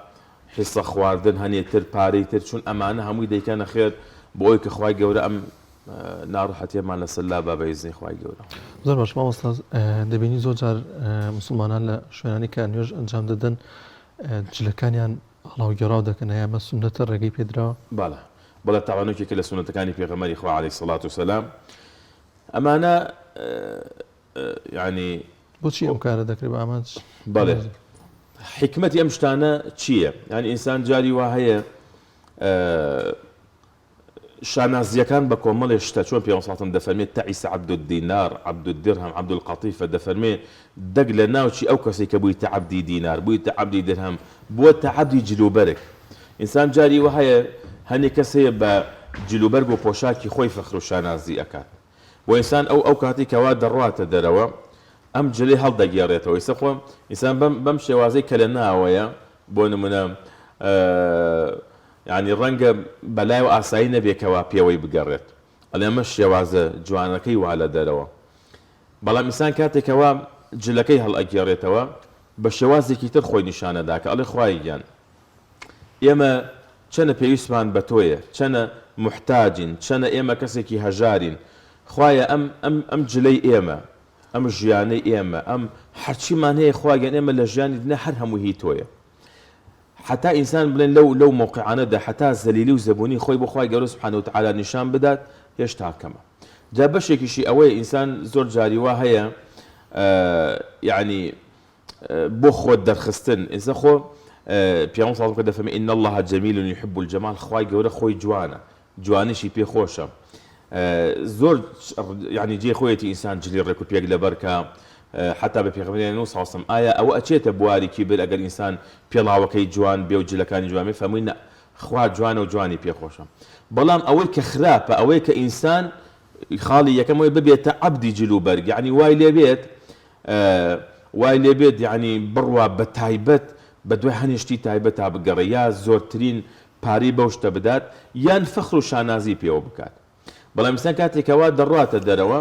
حیسە خواردن هەنێ تر پارەی تر چون ئەمانە هەمووی دەیکەنە خێر بۆ ئەوی کە خوای گەورە ئەم ناڕەحەتیەمان لەسەر لا با بەیزنی خوای گەورە زۆر باش مامۆستا دەبینی زۆر جار موسڵمانان لە شوێنانی کە نوێژ ئەنجام دەدەن جلەکانیان هەڵاوگەڕاو دەکەن هەیە مە سونەتە ڕێگەی پێدراوە بالا بەڵێ تاوانۆکێکە لە سونەتەکانی پێغەمبەری خوا عەلەیهی سەڵات وسەلام ئەمانە یعنی بۆچی ئەم کارە دەکرێت بە ئامان بەڵێ حکمەتی ئەم شتانە چییە؟ ینی ئینسان جاری وا هەیە شانازیەکان بە کۆمەڵێ شتە چۆن پێغەمبەر دەفەرمێت تەعیسە عەبد الدینار عەبد الدرهم عەبد القەتیفە دەفەرمێ دەگ لە ناوچی ئەو کەسێک کە بوویتە عەبدی دینار بوویتە عەبدی درهم بووەتە عەبدی جلوبەرگ ئینسان جاری وا هەیە هەنێک کەس هەیە بە جلوبەرگ و پۆشاکی خۆی فەخر و شانازی ئەکات و ئینسان ئەو کاتی کەوا دەڕواتە دەرەوە ئەم جلەی هەڵدەگێڕێتەوە ئێستا خۆ ئینسان بەم شێوازەی کە لە ناوەیە بۆ نمونە ینی ڕەنگە بەلای و ئاسایی نەبێکەوە پێوەی بگەڕێت ئەلێمە شێوازە جوانەکەی وا لە دەرەوە بەڵام ئینسان کاتێکەوە جلەکەی هەڵئەگێڕێتەوە بە شێوازێکی تر خۆی نیشانەدا کە ئەڵێ خوای گیان ئێمە چەنە پێویستمان بە تۆیە چەنە محتاجین چەنە ئێمە کەسێکی هەژارین خوایە ئەم جلەی ئێمە ئەم ژیانەی ئێمە ئەم هەرچیمان هەیە خواگەن ئێمە لە ژیانی دنیا هەر هەموو هی تۆیە حتا ئینسان بڵێن لەو موقعانەدا حتا زەلیلی و زەبوونی خۆی بۆ خوای گەورە سوبحانەهو وتەعالا نیشان بدات هێشتا کەمە جا بەشێکیشی ئەوەیە ئینسان زۆر جاری وا هەیە یعنی بۆ خۆت دەرخستن ئینسان خۆ پیامبەر صلی الله علیه و دەفەرمێ ئین الله جەمیل یحب الجەمال خوای گەورە خۆی جوانە جوانیشی پێ خۆشە زۆر یعنی جێ خۆیەتی ئینسان جلی ڕێک و پێک لەبەرکە حتا بە پێغەمبەری صلی الله علیه و سلم ئایا ئەوە ئەچێتە بواری کیبر ئەگەر ئینسان پێڵاوەکەی جوان بێ و جلەکانی جوان بێ فەرمووی نە خوا جوانە و جوانی پێ خۆشە بەڵام ئەوەی کە خراپە ئەوەی کە ئینسان خاڵی یەکەمەوەی ببێتە عەبدی جلوبەرگ یعنی وای لێ بێت یعنی بڕوا بە تایبەت بە دوای هەنیشتی تایبەت تا بگەڕێ یا زۆرترین پارەی بەو شتە بدات یان فەخر و شانازی پێوە بکات بەڵام ئینسان کاتێکەوە دەڕاتە دەرەوە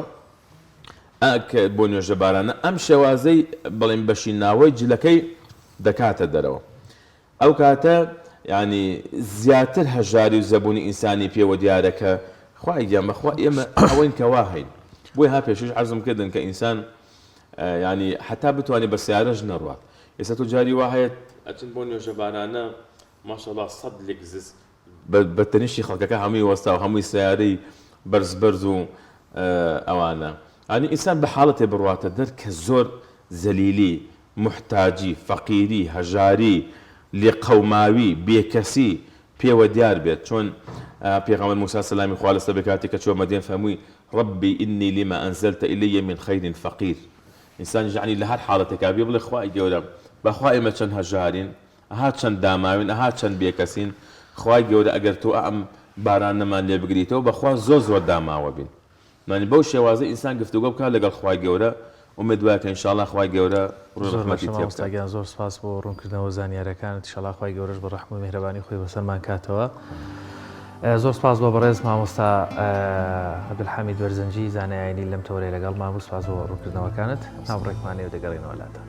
بۆ نوێژە بارانە ئەم شێوازەی بڵێن بەشی ناوەی جلەکەی دەکاتە دەرەوە ئەو کاتە ینی زیاتر هەژاری و زەبوونی ئینسانی پێوە دیارەکە خوای گیان بەخوا ئێمە ئەوەین کەوا هەین بۆی ها پێشش عەرزم کردن کە ئینسان ینی حتا بتوانێت بە سیارەش نەڕوات ئێستا تۆ جاری وا هەیە ئەچن بۆ نوێژە بارانە ماشەڵڵا سەد لێکزز بە تەنیشتی خەڵکەکە هەمووی وەستا و هەمووی سیارەی بەرز و ئەوانە ینی ئینسان بە حاڵەتێ بڕواتە دەر کە زۆر زەلیلی محتاجی فەقیری هەژاری لێقەوماوی بێکەسی پێوە دیار بێت چۆن پێغەمبەر موسی سەلامی خوا لەسەر بێ کاتێک کە چووە مەدیەن فەرمووی ربی ئینی لما ئەنزەلتە ئیلەیە من خەیر فەقیر ئینسان یعنی لە هەر حاڵەتێکا بێ بڵێ خوای گەورە بەخوا ئێمە چەند هەژارین ئەها چەند داماوین ئەها چەند بێکەسین خوای گەورە ئەگەر تۆ ئەم بارانەمان لێ بگریتەوە بەخوا زۆر داماوە بین معنی بەو شێوازە ئینسان گفتوگۆ بکات لەگەڵ خوای گەورە ئومێدوارە کە ئینشاءڵڵا خوای گەورە ڕووی ڕەحمەتی تێ بکات زۆر سپاس بۆ ڕوونکردنەوە زانیاریەکانت ئینشاءڵڵا خوای گەورەش بە ڕەحم و میهرەبانی خۆی بەسەرمان کاتەوە زۆر سپاس بۆ بەڕێز مامۆستا عەبدولحەمید وەرزەنجی زانایانی لەم تەورەی لەگەڵمان بوو سپاس بۆ ڕوونکردنەوەکانت ناوڕێکمانەوە دەگەڕێنەوە لاتە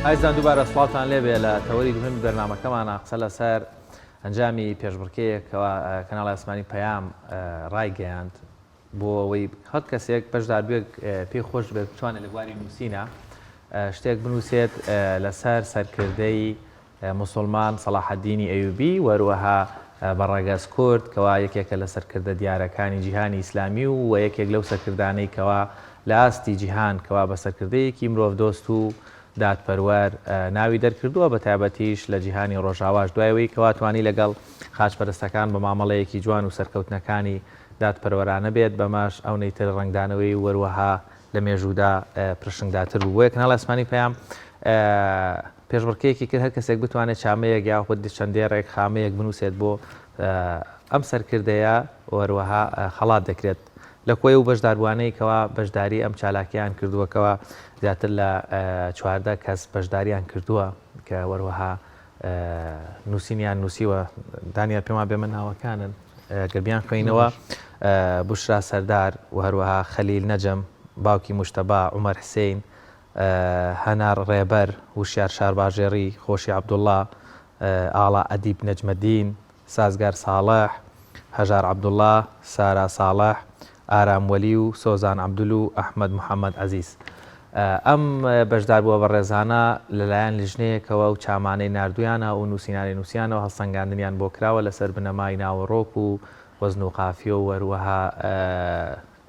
ئایزان دووبارە سڵاتان لێبێ لە تەوەری دوهەمی بەرنامەکەمانە قسە لەسەر ئەنجامی پێشبڕکێیەکەوە کەناڵی ئاسمانی پەیام ڕایگەیاند بۆ ئەوەی هەر کەسێک بەشدار بێ پێی خۆش بێت بتوانێت لە بواری نووسینە شتێک بنووسێت لەسەر سەرکردەی مسلمان سەلاح الدینی ئەیوبی وەروەها بەڕێگەز کورد کەوا یەکێکە لە سەرکردە دیارەکانی جیهانی ئیسلامی و یەکێک لەو سەرکردانەی کەوا لە ئاستی جیهان کەوا بە سەرکردەیەکی مرۆڤ دۆست و دادپەروەر ناوی دەرکردووە بە تایبەتیش لە جیهانی ڕۆژاواش دوایەوەی کەوا توانی لەگەڵ خاچپەرستەکان بە مامەڵەیەکی جوان و سەرکەوتنەکانی دادپەروەرانە بێت بەماش ئەو نەیتر ڕنگدانەوەی وەروەها لە مێژوودا پرشنگداتر بوو بۆیە کەناڵ ئەسمانی پێیان پێشبڕکەیەکی کرد هەر کەسێک بتوانێت چامەیەک یا خودی چەندێڕێک خامەیەک بنووسێت بۆ ئەم سەرکردەیە وەروەها خەڵات دەکرێت لە کۆی و بەشداربوانەی کەوا بەشداری ئەم چالاکیان کردووەکەوە زیاتر لە 14 کەس بەشداریان کردووە کە وەروەها نووسینیان نووسیوە دانیال پێما بێمە ناوەکانن گەربیان خوێنەوە بوشرا سەردار و هەروەها خەلیل نەجەم باوکی مشتەبا عومەر حسین هەنار ڕێبەر وشیار شارباژێڕی خۆشی عەبدوڵڵا ئاڵا ئەدیب نەجمەدین سازگار ساڵح هەژار عەبدوڵڵا سارا ساڵح ئارام وەلی و سۆزان عەبدول و ئەحمەد محەممەد عەزیز ئەم بەشدار بووە بە ڕێزانە لەلایەن لیژنەیەکەوە و چامانەی نردویانە و نووسینانی نووسیانەوە هەڵسەنگاندنیان بۆ کراوە لەسەر بنەمای ناوەڕۆک و وەزن و قافیە و وەروەها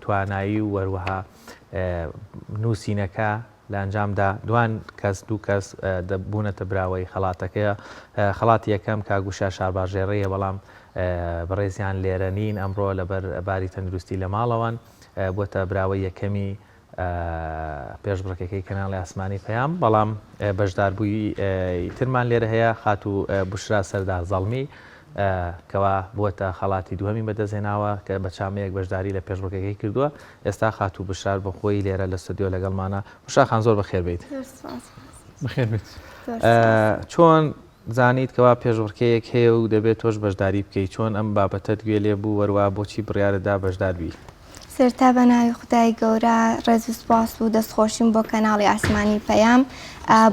توانایی و وەروەها نووسینەکە لە ئەنجامدا دوان کەس دوو کەس دەبوونەتە براوەی خەڵاتەکەیە خەڵاتی یەکەم کاگوشا شارباژێڕەیە بەڵام بەڕێزیان لێرە نین ئەمڕۆ لەبەر باری تەندروستی لە ماڵەوەن بۆتە براوەی یەکەمی پێشبڕکەکەی کەناڵی ئاسمانی پەیام بەڵام بەشداربووی ترمان لێرە هەیە خات و بوشرا سەردار زەڵمی کەوا بووەتە خەڵاتی دووهەمی بەدەستهێناوە کە بە چامەیەک بەشداری لە پێشبڕکەکەی کردووە ئێستا خات و بشار بە خۆی لێرە لە ستودیۆ لەگەڵمانە وشا خان زۆر بەخێر بیت بەخێر بیت چۆن زانیت کەوا پێشبڕکەیەک هەیە و دەبێت تۆش بەشداری بکەیت چۆن ئەم بابەتت گوێ لێ بوو وەروە بۆچی بڕیارەدا بەشداربی سەرتا بە ناوی خودای گەورە ڕێز و سپاس و دەستخۆشیم بۆ کەناڵی ئاسمانی پەیام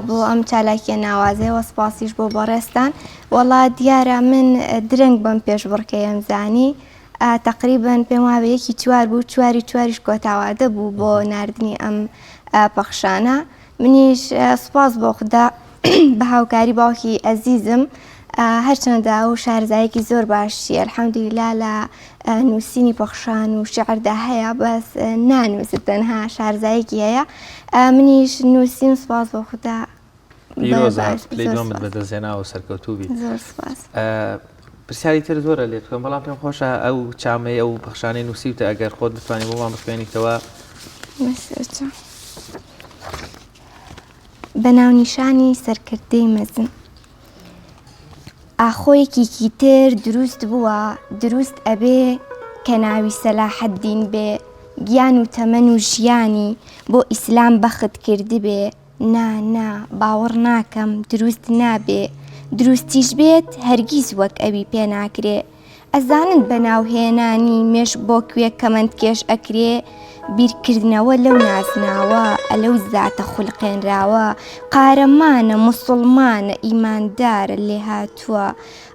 بۆ ئەم چالاکیە ناوازەیەوە سپاسیش بۆ بەڕێستان وەڵا دیارە من درەنگ بەم پێشبڕکەیەم زانی تقریبن پێم وابە یەکی چوار بوو چواریش کۆتاوادە بوو بۆ ناردنی ئەم پەخشانە منیش سپاس بۆ خوددا بە هاوکاری باوکی ئەزیزم هەرچەندە و شارزایەکی زۆر باشی ئەلحەمدولیلا لە نووسینی پەخشان و شعردا هەیە بەس نانووسێت تەنها شارزایەکی هەیە منیش نووسین سپاس بۆ خوددا پیرۆزە بەدەستهێناوە و سەرکەوتوو زۆر سپاس پرسیاری تر زۆرە لێت بکەم بەڵام پێم خۆشە ئەو چامەی ئەو پەخشانەی نووسیوتە ئەگەر خۆت بتوانانی بۆمان بخوێنیتەوە بە ناونیشانی سەرکردەی مەزن ئاخۆیەکی تر دروست بووە دروست ئەبێ کە ناوی سەلاحەددین بێ گیان و تەمەن و ژیانی بۆ ئیسلام بەخت کردی بێ نا باوەڕ ناکەم دروست نابێ دروستیش بێت هەرگیز وەک ئەوی پێ ناکرێ ئەزانن بەناوهێنانی مێش بۆ کوێ کەمەند کێش ئەکرێ بیرکردنەوە لەو نازناوە ئەلەو زاتە خوڵقێنراوە قارەمانە موسڵمانە ئیماندارە لێ هاتووە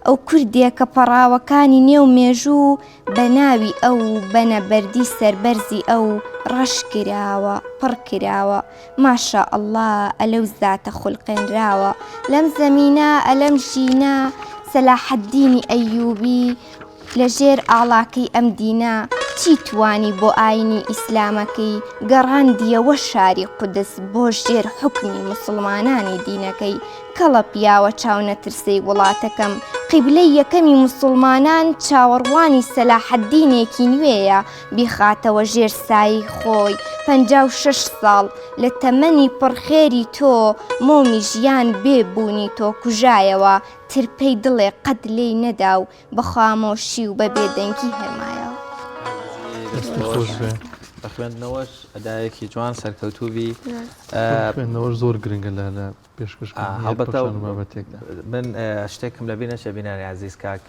ئەو کوردێکە پەڕاوەکانی نێو مێژوو بە ناوی ئەو بەنەبەردی سەربەرزی ئەو ڕەش کراوە پڕ کراوە ماشا ئەڵڵا ئەلەو زاتە خوڵقێنراوە لەم زەمینە ئەلەم ژینە سەلاحەددینی ئەیوبی لەژێر ئاڵاکەی ئەم دینە چی توانی بۆ ئاینی ئیسلامەکەی گەڕاندیەوە شاری قودس بۆ ژێر حوکمی موسڵمانانی دینەکەی کەڵە پیاوە چاو نەترسەی وڵاتەکەم قیبلەی یەکەمی موسڵمانان چاوەڕوانی سەلاحەددینێکی نوێیە بیخاتەوە ژێر سایی خۆی 56 ساڵ لە تەمەنی پڕخێری تۆ مۆمی ژیان بێبوونی تۆ کوژایەوە ترپەی دڵێ قەت لێی نەدا و بە خامۆشی و بە بێدەنگی هەرمایەوە بە خوێندنەوەش ئەدایەکی جوان سەرکەوتووبی خوێندنەوەش زۆر گرنگە لە پێشکەش من شتێکم لەبی نەچە بینانی عزیز کاک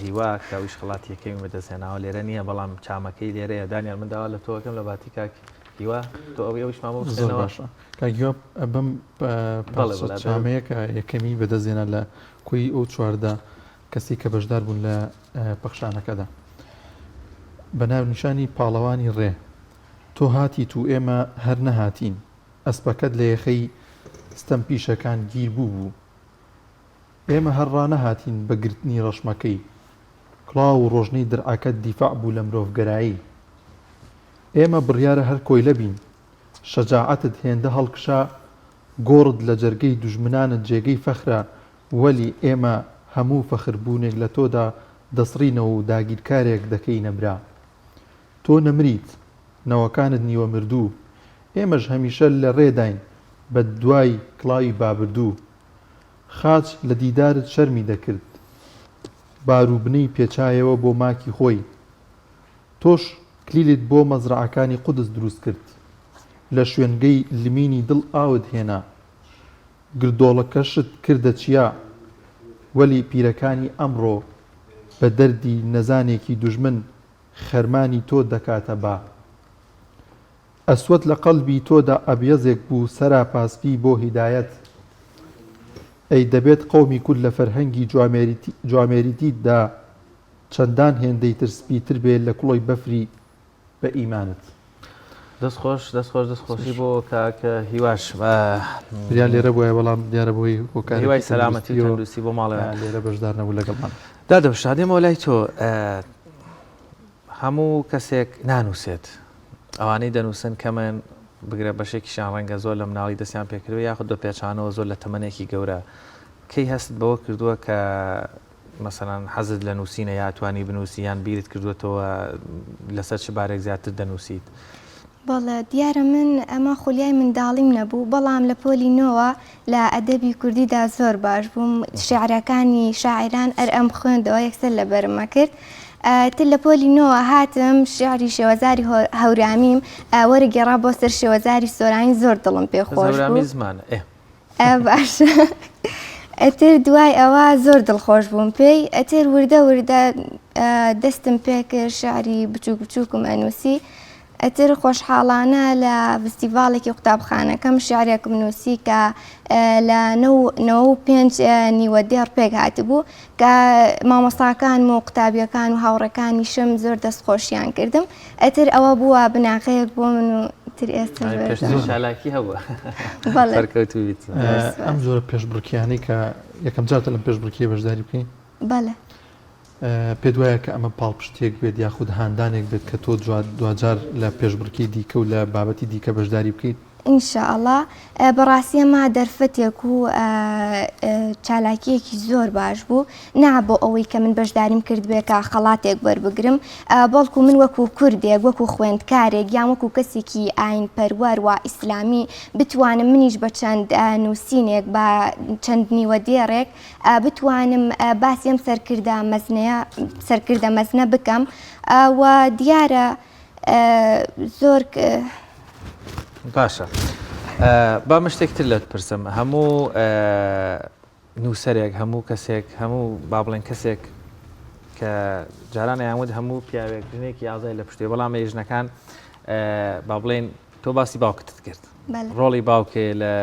هیوا کەویش خڵاتی یەکەمی بەدەستهێناوە لێرە نییە بەڵام چامەکەی لێرەیە دانیال منداوە لە تۆکەم لە باتی کاک هیوا تۆ ئەویش مامە باشە کاگیوا بەم چامەیە کە یەکەمی بەدەستهێنا لە کوی ئەو چواردە کەسی کە بەشدار بوون لە پەخشانەکەدا بە ناونیشانی پاڵەوانی ڕێ تۆ هاتیت و ئێمە هەر نەهاتین ئەسپەکەت لە یەخەی ستەم پیشەکان گیر بوو ئێمە هەرڕانە هاتین بە گرتنی ڕەشمەکەی کڵاو و ڕۆژنەی دڕعەکەت دیفاع بوو لە مرۆڤگەرایی ئێمە بڕیارە هەر کۆی لەبین شەجاعەتت هێندە هەڵکشا گۆڕت لە جەرگەی دوژمنانت جێگەی فەخرە وەلی ئێمە هەموو فەخربوونێک لە تۆدا دەسڕینەوە و داگیرکارێک دەکەی نەبرا تۆ نەمریت نەوەکانت نیوە مردوو ئێمەش هەمیشە لە ڕێداین بە دوای کڵاوی بابردوو خاچ لە دیدارت شەرمی دەکرد باروبنەی پێچایەوە بۆ ماکی خۆی تۆش کلیلت بۆ مەزرعەکانی قودس دروست کرد لە شوێنگەی لمینی دڵ ئاوت هێنا گردۆڵەکەشت کردە چیا وەلی پیرەکانی ئەمڕۆ بە دەردی نەزانێکی دوژمن خەرمانی تۆ دەکاتە با ئەسوەت لە قەڵبی تۆدا ئەبیەزێک بوو سەرا پاسپی بۆ هیدایەت ئەی دەبێت قەومی کورد لە فەرهەنگی جوامێریتیدا چەندان هێندەی ترسپیتر بێت لە کوڵی بەفری بە ئیمانت دەستخۆشی بۆ کاکە هیواش بریان لێرە بۆیە بەڵام دیارە بۆی هیوای سەلامەتی تەندروستی بۆ ماڵەوە لێرە بەشدار نەبوو لەگەڵمان دادەشتا دێمەوە لای تۆ هەموو کەسێک نانووسێت ئەوانەی دەنووسن کەمن بگرە بەشێکیشان ڕەنگە زۆر لە مناڵی دەستیان پێکردوە یاخود دو پێچانەوە زۆر لە تەمەنێکی گەورە کەی هەست بەوە کردووە کە مەسەڵەن حەزت لە نووسینە یاتوانی بنووسی یان بیرت کردوێتەوە لەسەر چ بارێک زیاتر دەنووسیت بەڵێ دیارە من ئەمە خولیای منداڵیم نەبوو بەڵام لە پۆلی نۆوە لە ئەدەبی کوردیدا زۆر باش بووم شعرەکانی شاعران ئەم خوێندەوە یەکسەر لە بەرمە کرد تر لە پۆلی نۆوە هاتم شعری شێوەزاری هەورامیم وەرەگێڕا بۆ سەر شێوەزاری سۆرانی زۆر دڵم پێخۆش بوو زمانە باشە ئەتر دوای ئەوە زۆر دڵخۆش بووم پێی ئەتر وردە دەستم پێکرد شعری بچووک بچووکم ئەنووسی ئەتر خۆشحاڵانە لە فستیڤاڵێکی قوتابخانەکەم شعرێکم نووسی کە لە 95 نیوە دێڕ پێک هاتبوو کە مامۆستاکان و قوتابیەکان و هاوڕەکانیشم زۆر دەستخۆشیان کردم ئەتر ئەوە بووە بناغەیەک بۆ من و تر ئێستا شالاکی هەبووە ئەم زۆرە پێشبڕکیانەی کە یەکەم جاتە لەم پێشبڕکیە بەشداری بکەین بەڵێ پێ دوایە کە ئەمە پاڵپشتێک بێت یاخود هاندانێک بێت کە تۆ دوجار لە پێشبڕکی دیکە و لە بابەتی دیکە بەشداری بکەیت ئینشاءڵڵا بەڕاستی ئەمە دەرفەتێک و چالاکیەکی زۆر باش بوو نا بۆ ئەوەی کە من بەشداریم کرد بێ کە خەڵاتێک وەربگرم بەڵکو من وەکو کوردێک وەکو خوێندکارێک یان وەکو کەسێکی ئاین پەروەر و ئیسلامی بتوانم منیش بە چەند نووسینێک بە چەند نیوە دێڕێک بتوانم باسی ئەم سەرکردە مەزنە بکەم و دیارە زۆر باشە با شتێکتر لەت پرسم هەموو نووسەرێک هەموو کەسێک هەموو با بڵێن کەسێک کە جارانە یامود هەموو پیاوێکردنێکی ئازای لە پشتێ بەڵام ێژنەکان با بڵێن تۆ باسی باوکتت کرد ڕۆڵی باوکێ لە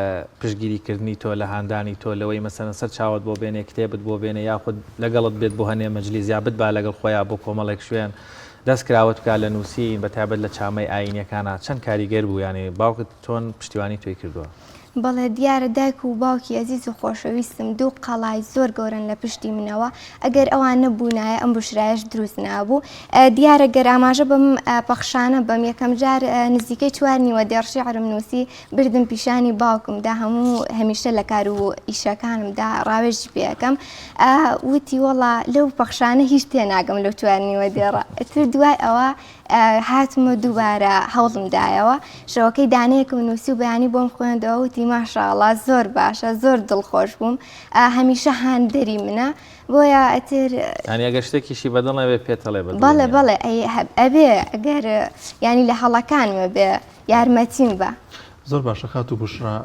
پشتگیریکردنی تۆ لە هاندانی تۆ لەوەی مەسەن سەر چاوت بۆ بێنێ کتێبت بۆ بێنێ یاخود لەگەڵت بێت بۆ هەنێ مەجلیس یا بت با لەگەڵ خۆیان بۆ کۆمەڵێک شوێن دەست کراوت بکە لە نووسین بەتابەت لە چامەی ئاینیەکانە چەند کاریگەر بوو یانێ باوکت چۆن پشتیوانی توی کردووە بەڵێ دیارە دایک و باوکی ئەزیز و خۆشەویستم دوو قەڵای زۆر گەورن لە پشتی منەوە ئەگەر ئەوان نەبوونایە ئەم بشرایش دروست نابوو دیارە گەر ئاماژە بەم پەخشانە بەم یەکەم جار نزیکەی 4 دێڕ شیعرم نووسی بردم پیشانی باوکمدا هەمیشە لە کار و ئیشەکانمدا ڕاوێژی پێەکەم وتی وەڵا لەو پەخشانە هیچ تێناگەم لەو 4 دێڕە تر دوای ئەوە هاتمە دووبارە هەوڵمدایەوە شەوەکەی دانەیەکم نووسی و بەیانی بۆم خوێندەوە وتی ماشاءڵڵا زۆر باشە زۆر دڵخۆش بووم هەمیشە هاندەری منە بۆیە ئەتر ئەگەر شتێکیشی بەدڵێ بێ پێتەڵێ بەڵێ ئەبێ ئەگەر ینی لە هەڵەکانمە بێ یارمەتیم بە زۆر باشە خات و بشرا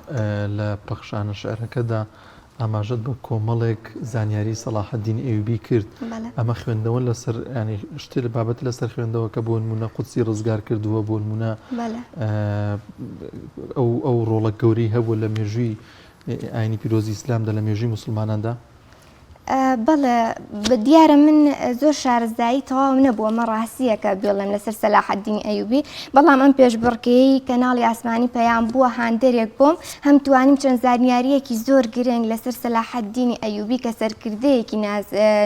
لە پەخشانە شعرەکەدا ئاماژەت بە کۆمەڵێک زانیاری سەلاحەدین ئەیوبی کرد ئەمە خوێندەوە لەسەر ینی شتێ لە بابەت لەسەر خوێندەوە کە بۆ نمونە قودسی ڕزگار کردووە بۆ نمونە ئەو ڕۆڵە گەورەی هەبوو لە مێژووی ئاینی پیرۆزی ئیسلامدا لە مێژووی موسڵماناندا بەڵێ دیارە من زۆر شارەزایی تەواو نەبووە مە ڕاستیە کە بێڵێم لەسەر سەلاحەددین ئەیوبی بەڵام ئەم پێشبڕکەی کەناڵی ئاسمانی پەیام بووە هاندێرێک بۆم هەم توانیم چەند زانیاریەکی زۆر گرنگ لەسەر سەلاحەددینی ئەیوبی کە سەرکردەیەکی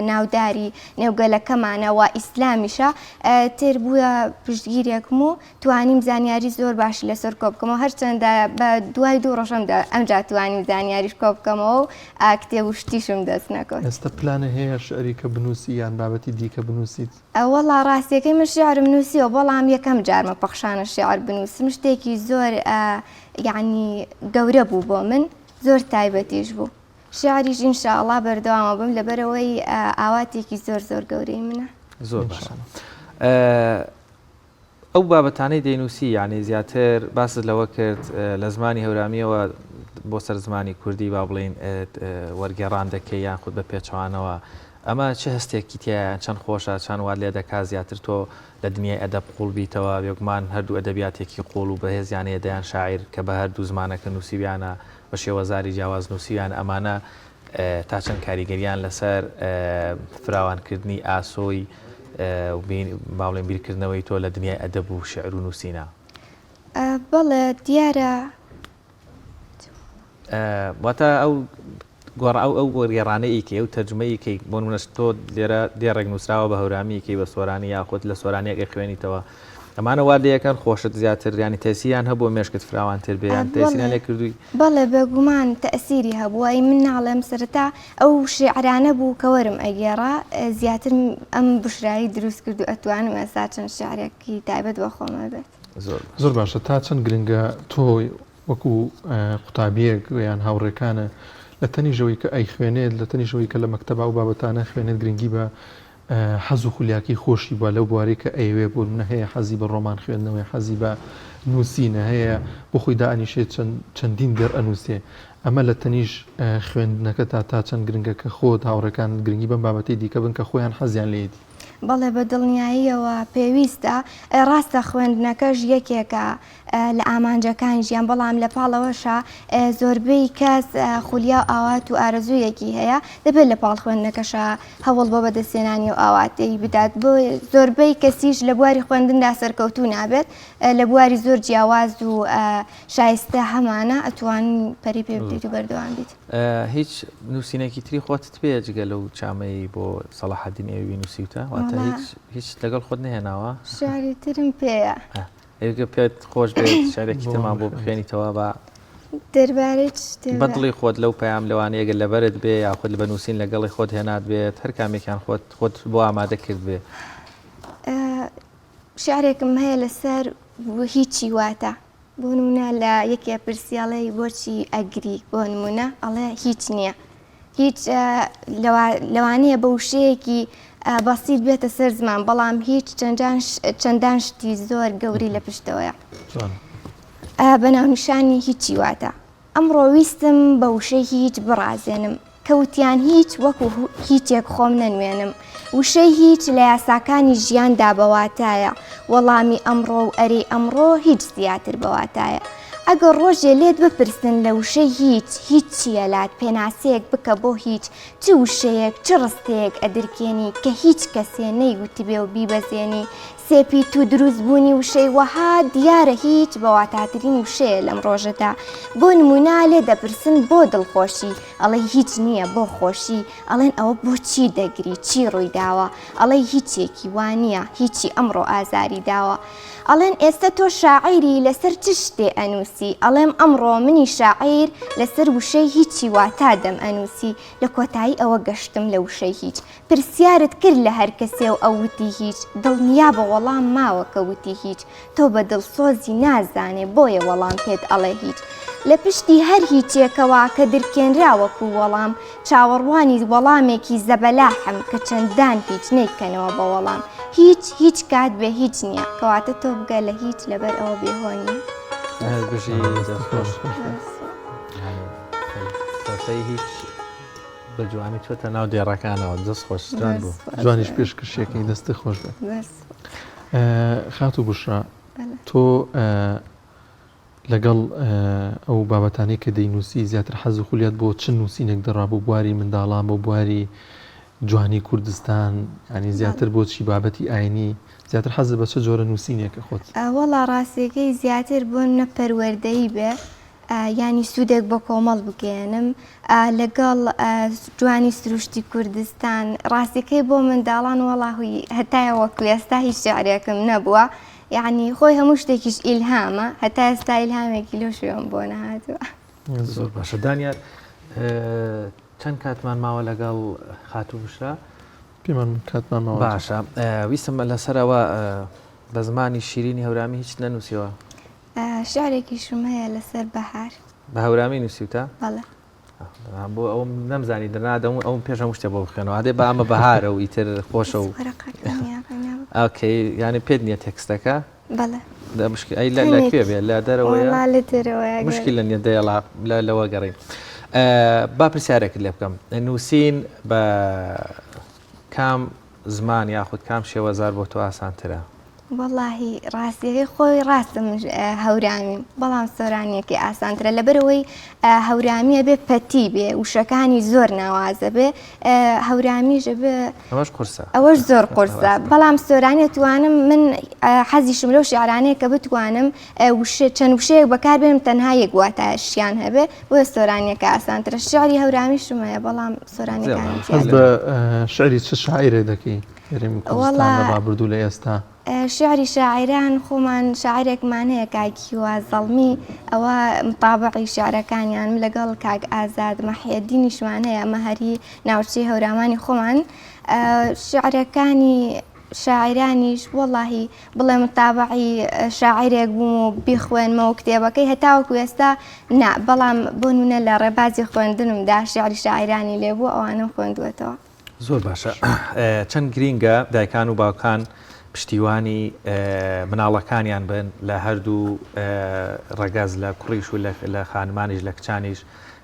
ناوداری نێوگەلەکەمانە و ئیسلامیشە تێر بووە پشتگیرێکم و توانیم زانیاری زۆر باشی لەسەر کۆ بکەمەوە هەرچەندە بە دوای 2 ڕۆژەمدا ئەمجا توانیم زانیاریش کۆ بکەمەوە و کتێب و شتیشم دەست نەکەوت. ئێستا پلانە هەیە شعریکە بنووسی یان بابەتی دیکە بنووسیت؟ وەڵا ڕاستیەکەی من شیعرم نووسیەوە بەڵام یەکەم جارمە پەخشانە شیعر بنووسم شتێکی زۆر یعنی گەورە بوو بۆ من زۆر تایبەتیش بوو شیعریش ئینشاءڵڵا بەردەوامە بم لەبەرەوەی ئاواتێکی زۆر زۆر گەورەی منە. زۆر باشە. ئەو بابەتانەی دەینووسی یعنی زیاتر باست لەوە کرد لە زمانی هەورامیەوە بۆ سەر زمانی کوردی با بڵین وەرگێڕان دەکەی یان خودت بە پێچەوانەوە ئەمە چه هەستێکی تایە چەند خۆشە چەند وات لێ دەکات زیاتر تۆ لە دنیای ئەدەب قوڵ بیتەوە بێگومان هەردوو ئەدەبیاتێکی قوڵ و بەهێزیانەیە دەیان شاعیر کە بە هەردوو زمانەکە نووسیویانە بە شێوەزاری جیاواز نووسیویان ئەمانە تا چەند کاریگەریان لەسەر فراوانکردنی ئاسۆی باڵێن بیرکردنەوەی تۆ لە دنیای ئەدەب و شعر و نووسینە. بەڵێ دیارە واتە ئەو گۆڕ ئەو وەرگێڕانەیەکی ئەو تەرجمەیەکی بۆ نمونەش تۆ لێرە دێڕێک نووسراوە بە هەورامیەکەی بە سۆرانی یاخود لە سۆرانیەکە خوێنیتەوە ئەمانە وادەیەکەن خۆشت زیاتر ینی تەسییان هەبوو مێشکت فراوانتر بێیان تەسییان لێ کردووی؟ بەڵێ بەگومان تەسیری هەبووی من ناڵێم سەرەتا ئەو شیعرانە بوو کە وەرم ئەگێڕا زیاتر ئەم بشرایی دروست کرد و ئەتوانم ئێستا چەند شیعرێکی تایبەت بە خۆمە بێت. زۆر باشە تا چەند گرنگە تۆ وەکو قوتابیەک یان هاوڕێکانە لە تەنیژەوەی کە ئەی خوێنێت لە تەنیژەوەی کە لە مەکتەبا و بابەتانە خوێنێت گرنگی بە حەز و خولیاکی خۆشی بووە لەو بوارەی کە ئەیوێ بوون منە هەیە حەزی بە ڕۆمان خوێندنەوەی حەزی بە نووسینە هەیە بۆ خۆی دائنیشێت چەندین دەر ئەنووسێ ئەمە لە تەنیژ خوێندنەکە تا چەند گرنگە کە خۆت هاوڕەکان گرنگی بەم بابەتی دیکە بن کە خۆیان حەزیان لێدی. بەڵێ بە دڵنیاییەوە پێویستە ڕاستە خوێندنەکەش یەکێکە لە ئامانجەکانی ژیان بەڵام لە پاڵەوەشە زۆربەی کەس خولیا و ئاوات و ئارەزوویەکی هەیە دەبێت لە پاڵ خوێندنەکەشە هەوڵ بۆ بەدەستێنانی و ئاواتەی بدات بۆ زۆربەی کەسیش لە بواری خوێندندا سەرکەوتوو نابێت لە بواری زۆر جیاواز و شایستە هەمانە ئەتوانین پەری پێ بدەیت و بەردەوام بیت. هیچ نووسینێکی تری خۆتت پێ جگە لەو چامەی بۆ سەلاحەددین ئەیوبی نووسیوتە واتە هیچ لەگەڵ خۆت نهێناوە؟ شاری ترم پێیە ئێگە پێت خۆش بێت شارێکی ترمان بۆ بخوێنیتەوە بە دەربارەی بەدڵی خۆت لەو پەیام لەوانەیەگە لەبەرت بێ یا خۆت بە نووسین لەگەڵی خۆت هێنات بێت هەر کامێکیان خۆت بۆ ئامادە کرد بێ. شارێکم هەیە لەسەر هیچی واتە بۆ نمونە لە یەکێ پرسیاڵی بۆچی ئەگری بۆ نمونە ئەڵێ هیچ نییە هیچ لەوانەیە بە وشەیەکی بەسیت بێتە سەر زمان بەڵام هیچ چەندان شتی زۆر گەوری لە پشتەوەیە بەناونیشانی هیچی واتە. ئەمڕۆ ویستم بە وشەی هیچ بڕازێنم کەوتیان هیچ وەکو هیچێک خۆم نەنوێنم وشەی هیچ لە یاساکانی ژیاندا بەواتایە وەڵامی ئەمڕۆ و ئەرێ ئەمڕۆ هیچ زیاتر بەواتایە. ئەگەر ڕۆژێ لێت بپرسن لە وشەی هیچ چیە لات پێناسەیەک بکە بۆ هیچ چ وشەیەک چ ڕستەیەک ئەدرکێنی کە هیچ کەسێ نەیگوتی بێ و بیبەزێنی سێپی تو دروست بوونی وشەی وەها دیارە هیچ بەواتاترین وشەیە لەم ڕۆژەدا. بۆ نمونا لێ دەپرسن بۆ دڵخۆشی ئەڵێ هیچ نییە بۆ خۆشی ئەڵێن ئەوە بۆچی دەگری چی ڕووی داوە ئەڵێ هیچێکی وانە هیچی ئەمڕۆ ئازاری داوە. ئەڵێن ئێستا تۆ شاعیری لەسەر چ شتێ ئەنووسی ئەڵێم ئەمڕۆ منی شاعیر لەسەر وشەی هیچی واتا دەم ئەنووسی لە کۆتایی ئەوە گەشتم لە وشەی هیچ پرسیارت کرد لە هەر کەسێ و ئەوتی هیچ دڵنیا بە وەڵام ماوە کەوتی هیچ تۆ بە دڵسۆزی نازانێ بۆیە وەڵام پێت ئەڵێ هیچ لە پشتی هەر هیچێکەوە کە درکێنراوەکو وەڵام چاوەڕوانی وەڵامێکی زەبەلاحم کە چەندان هیچ نەیکەنەوە بە وەڵام هیچ کات بێ هیچ نییە کەواتە تۆ بگە لە هیچ لەبەر ئەوە بێهۆنی هیچ بە جوانی چۆتە ناو دێڕەکانەوە دەست خۆشتان بوو جوانیش پێشکەشێکی دەستی خۆش بێت. خات و بشرا تۆ لەگەڵ ئەو بابەتانەی کە دەینووسی زیاتر حەز و خولیات بۆ چ نووسینێک دەڕا بۆ بواری منداڵان بۆ بواری جوانی کوردستان ینی زیاتر بۆچی بابەتی ئاینی زیاتر حەز بە چه جۆرە نووسینێکە خۆت وەڵا ڕاستیەکەی زیاتر بۆ منە پەروەردەی بێ ینی سوودێک بۆ کۆمەڵ بگەێنم لەگەڵ جوانی سروشتی کوردستان ڕاستیەکەی بۆ منداڵان وەڵاهوی هەتایە وەکو ئێستا هیچ شیعرێکم نەبووە یعنی خۆی هەموو شتێکیش ئیلهامە هەتا ئێستا ئیلهامێکی لەو شوێن بۆ نەهاتووە. زۆر باشە دانیار چەند کاتمان ماوە لەگەڵ خاتوو بشرا؟ پێمان کاتمان ماوە. باشە ویستم لەسەرەوە بە زمانی شیرینی هەورامی هیچ نەنووسیەوە؟ شعرێکی شم هەیە لەسەر بەهار. بە هەورامی نووسیوتە؟ بەڵێ. بۆ ئەوم نەمزانی دەنادەم ئەوم پێش هەموو شتێ بۆ بخێنەوە هەدێ بە ئەمە بەهارە و ئیتر خۆشە و ئۆکەی یعنی پێت نییە تێکستەکە؟ بەڵێ. ئەی لەکوێ بێ لە دەرەوەیە؟ لە دەرەوەیە. مشکل لە نیە دەیڵا لەوە گەڕین. با پرسیارێکت لێ بکەم نووسین بە کام زمان یاخود کام شێوەزار بۆ تۆ ئاسانترە؟ وەڵاهی ڕاستیەکەی خۆی ڕاستم هەورامیم بەڵام سۆرانیەکی ئاسانترە لەبەرەوەی هەورامیە بێ پەتی بێ وشەکانی زۆر ناوازە بێ هەورامیژە بێ ئەوەش زۆر قورسە بەڵام سۆرانیە توانم من حەزیشم لەو شیعرانەیە کە بتوانم چەند وشەیەک بەکاربێنم تەنها یەک واتایشیان هەبێ بۆیە سۆرانیەکە ئاسانترە شیعری هەورامیشم هەیە بەڵام سۆرانیەکانی حەز بە شعری چ شاعیرێ دەکەی هەرێمی کوردستان لە ڕابردوو لە ئێستا؟ شعری شاعران خۆمان شاعرێکمان هەیە کاکیوە زەڵمی ئەوە مطابقی شعرەکانیان لەگەڵ کاک ئازاد مەحیەدینیشمان هەیە ئەمە هەری ناوچەی هەورامانی خۆمان شعرەکانی شاعرانیش وەڵاهی بڵێ مطابقی شاعرێک بووم و بیخوێنمەوە کتێبەکەی هەتاوەکو ئێستا نا بەڵام بۆ نمونە لە ڕێبازی خوێندنمدا شعری شاعرانی لێبوو ئەوانم خوێندوێتەوە. زۆر باشە چەند گرینگە دایکان و باوکان پشتیوانی مناڵەکانیان بن لە هەردوو ڕەگەز لە کوڕیش و لە خانمانیش لە کچانیش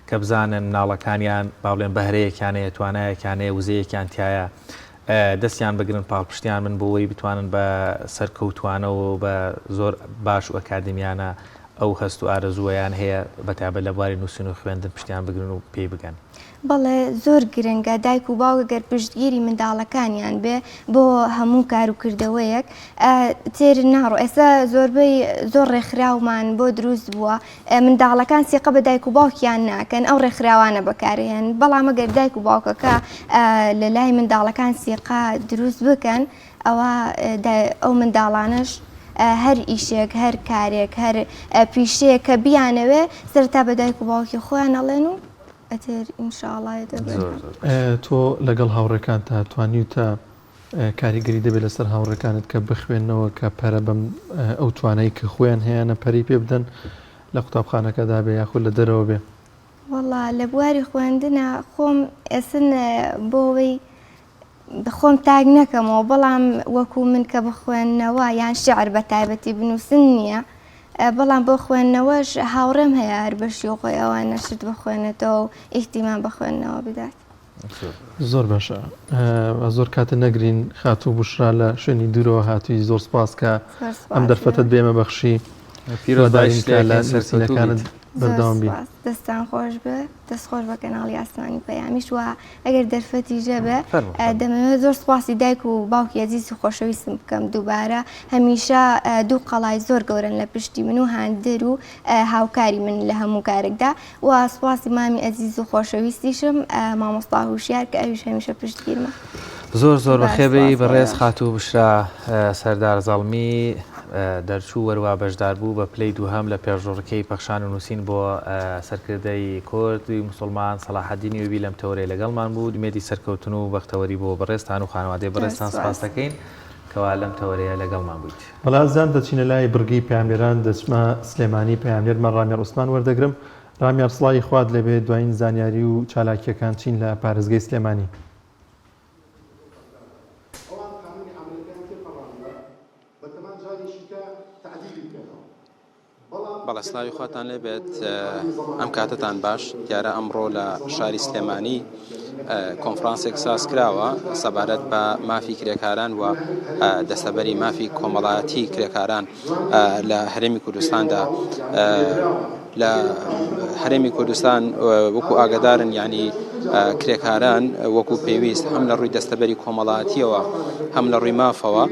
کە بزانن مناڵەکانیان باڵێن بەهرەیەکیانەیە توانایەکیانەیە وزەیەکیان تایە دەستیان بگرن پاڵپشتیان من بۆەوەی بتوانن بە سەرکەوتوانەوە بە زۆر باش و ئەکادمیانە ئەو هەست و ئارەزووەیان هەیە بەتابەت لە بواری نووسین و خوێندن پشتیان بگرن و پێی بگەن. بەڵێ زۆر گرنگە دایک و باوکە گەر پشتگیری منداڵەکانیان بێ بۆ هەموو کار و کردەوەیەک تێر ناڕۆ ئێستا زۆربەی زۆر ڕێکخراومان بۆ دروست بووە منداڵەکان سێقە بە دایک و باوکیان ناکەن ئەو ڕێکخراوانە بەکارهێن بەڵام ئەگەر دایک و باوکەکە لە لای منداڵەکان سێقا دروست بکەن ئەوە ئەو منداڵانش هەر ئیشێک هەر کارێک هەر پیشەیە کە بیانەوێ سەرتا بە دایک و باوکی خۆیان ئەڵێن و ئەتر ئینشاءڵڵا دەبێت. تۆ لەگەڵ هاوڕێکان تا توانیتە کاریگەری دەبێت لەسەر هاوڕەکانت کە بخوێنەوە کە پەرە بەم ئەو توانایی کە خۆیان هەیەە پەری پێ بدەن لە قوتابخانەکەدا بێ یاخود لە دەرەوە بێ؟ وەڵا لە بواری خوێندنە خۆم ئێسن بۆەوەی خۆم تاگ نەکەمەوە بەڵام وەکو من کە بخوێنەوە یان شعر بە تایبەتی بنووسن نییە بەڵام بۆ خوێندنەوەش هاوڕێم هەیە هەر بەشی و خۆی ئەوان نەشت بخوێنێتەوە و ئیحتیمان بە خوێندنەوە بدات. زۆر باشە زۆر کاتە نەگرین خاتوو بشرا لە شوێنی دوورەوە هاتووی زۆر سپاس کە ئەم دەرفەتت بێمە بەخشی پیرۆداینکە لە سەرسینەکانت بەردەوام بی. دەستان خۆش بێ دەست خۆش بە کەناڵی ئاسمانی پەیامیش وە ئەگەر دەرفەتی ژەبێ دەمەوێت زۆر سپاسی دایک و باوکی عەزیز و خۆشەویستم بکەم دووبارە هەمیشە دوو قەڵای زۆر گەورن لە پشتی من و هاندر و هاوکاری من لە هەموو کارێکدا و سپاسی مامی عەزیز و خۆشەویستیشم مامۆستا هوشیار کە ئەویش هەمیشە پشتگیرمە. زۆر زۆر بەخێبی بەڕێز خاتوو بشرا سەردار زەڵمی دەرچوو وەروە بەشدار بوو بە پلەی دووهەم لە پێشڕۆڕەکەی پەخشان و نووسین بۆ سەرکردەی کوردی موسڵمان سەلاحەدینی وێبی لەم تەورەیە لەگەڵمان بوو دومێتی سەرکەوتن و بەختەوەری بۆ بەڕێستان و خانوادەی بەڕێستان سپاس دەکەین کەوا لەم تەورەیە لەگەڵمان بوویت. بەڵازان دەچینە لای برگی پەیامبەران دەچمە سلێمانی پەیامبەرمان ڕامێر عوسمان وەردەگرم. ڕامێر سڵای خوات لەبێت دوایین زانیاری و چالاکیەکان چین لە پارێزگای سلێمانی. بەڵێ سلاوی خواتان لێبێت ئەم کاتتان باش دیارە ئەمڕۆ لە شاری سلێمانی کۆنفرانسێک ساز کراوە سەبارەت بە مافی کرێکاران و دەستەبەری مافی کۆمەڵایەتی کرێکاران لە هەرێمی کوردستاندا لە هەرێمی کوردستان وەکو ئاگدارن ینی کرێکاران وەکو پێویست هەم لە ڕووی دەستەبەری کۆمەڵایەتیەوە هەم لە ڕووی مافەوە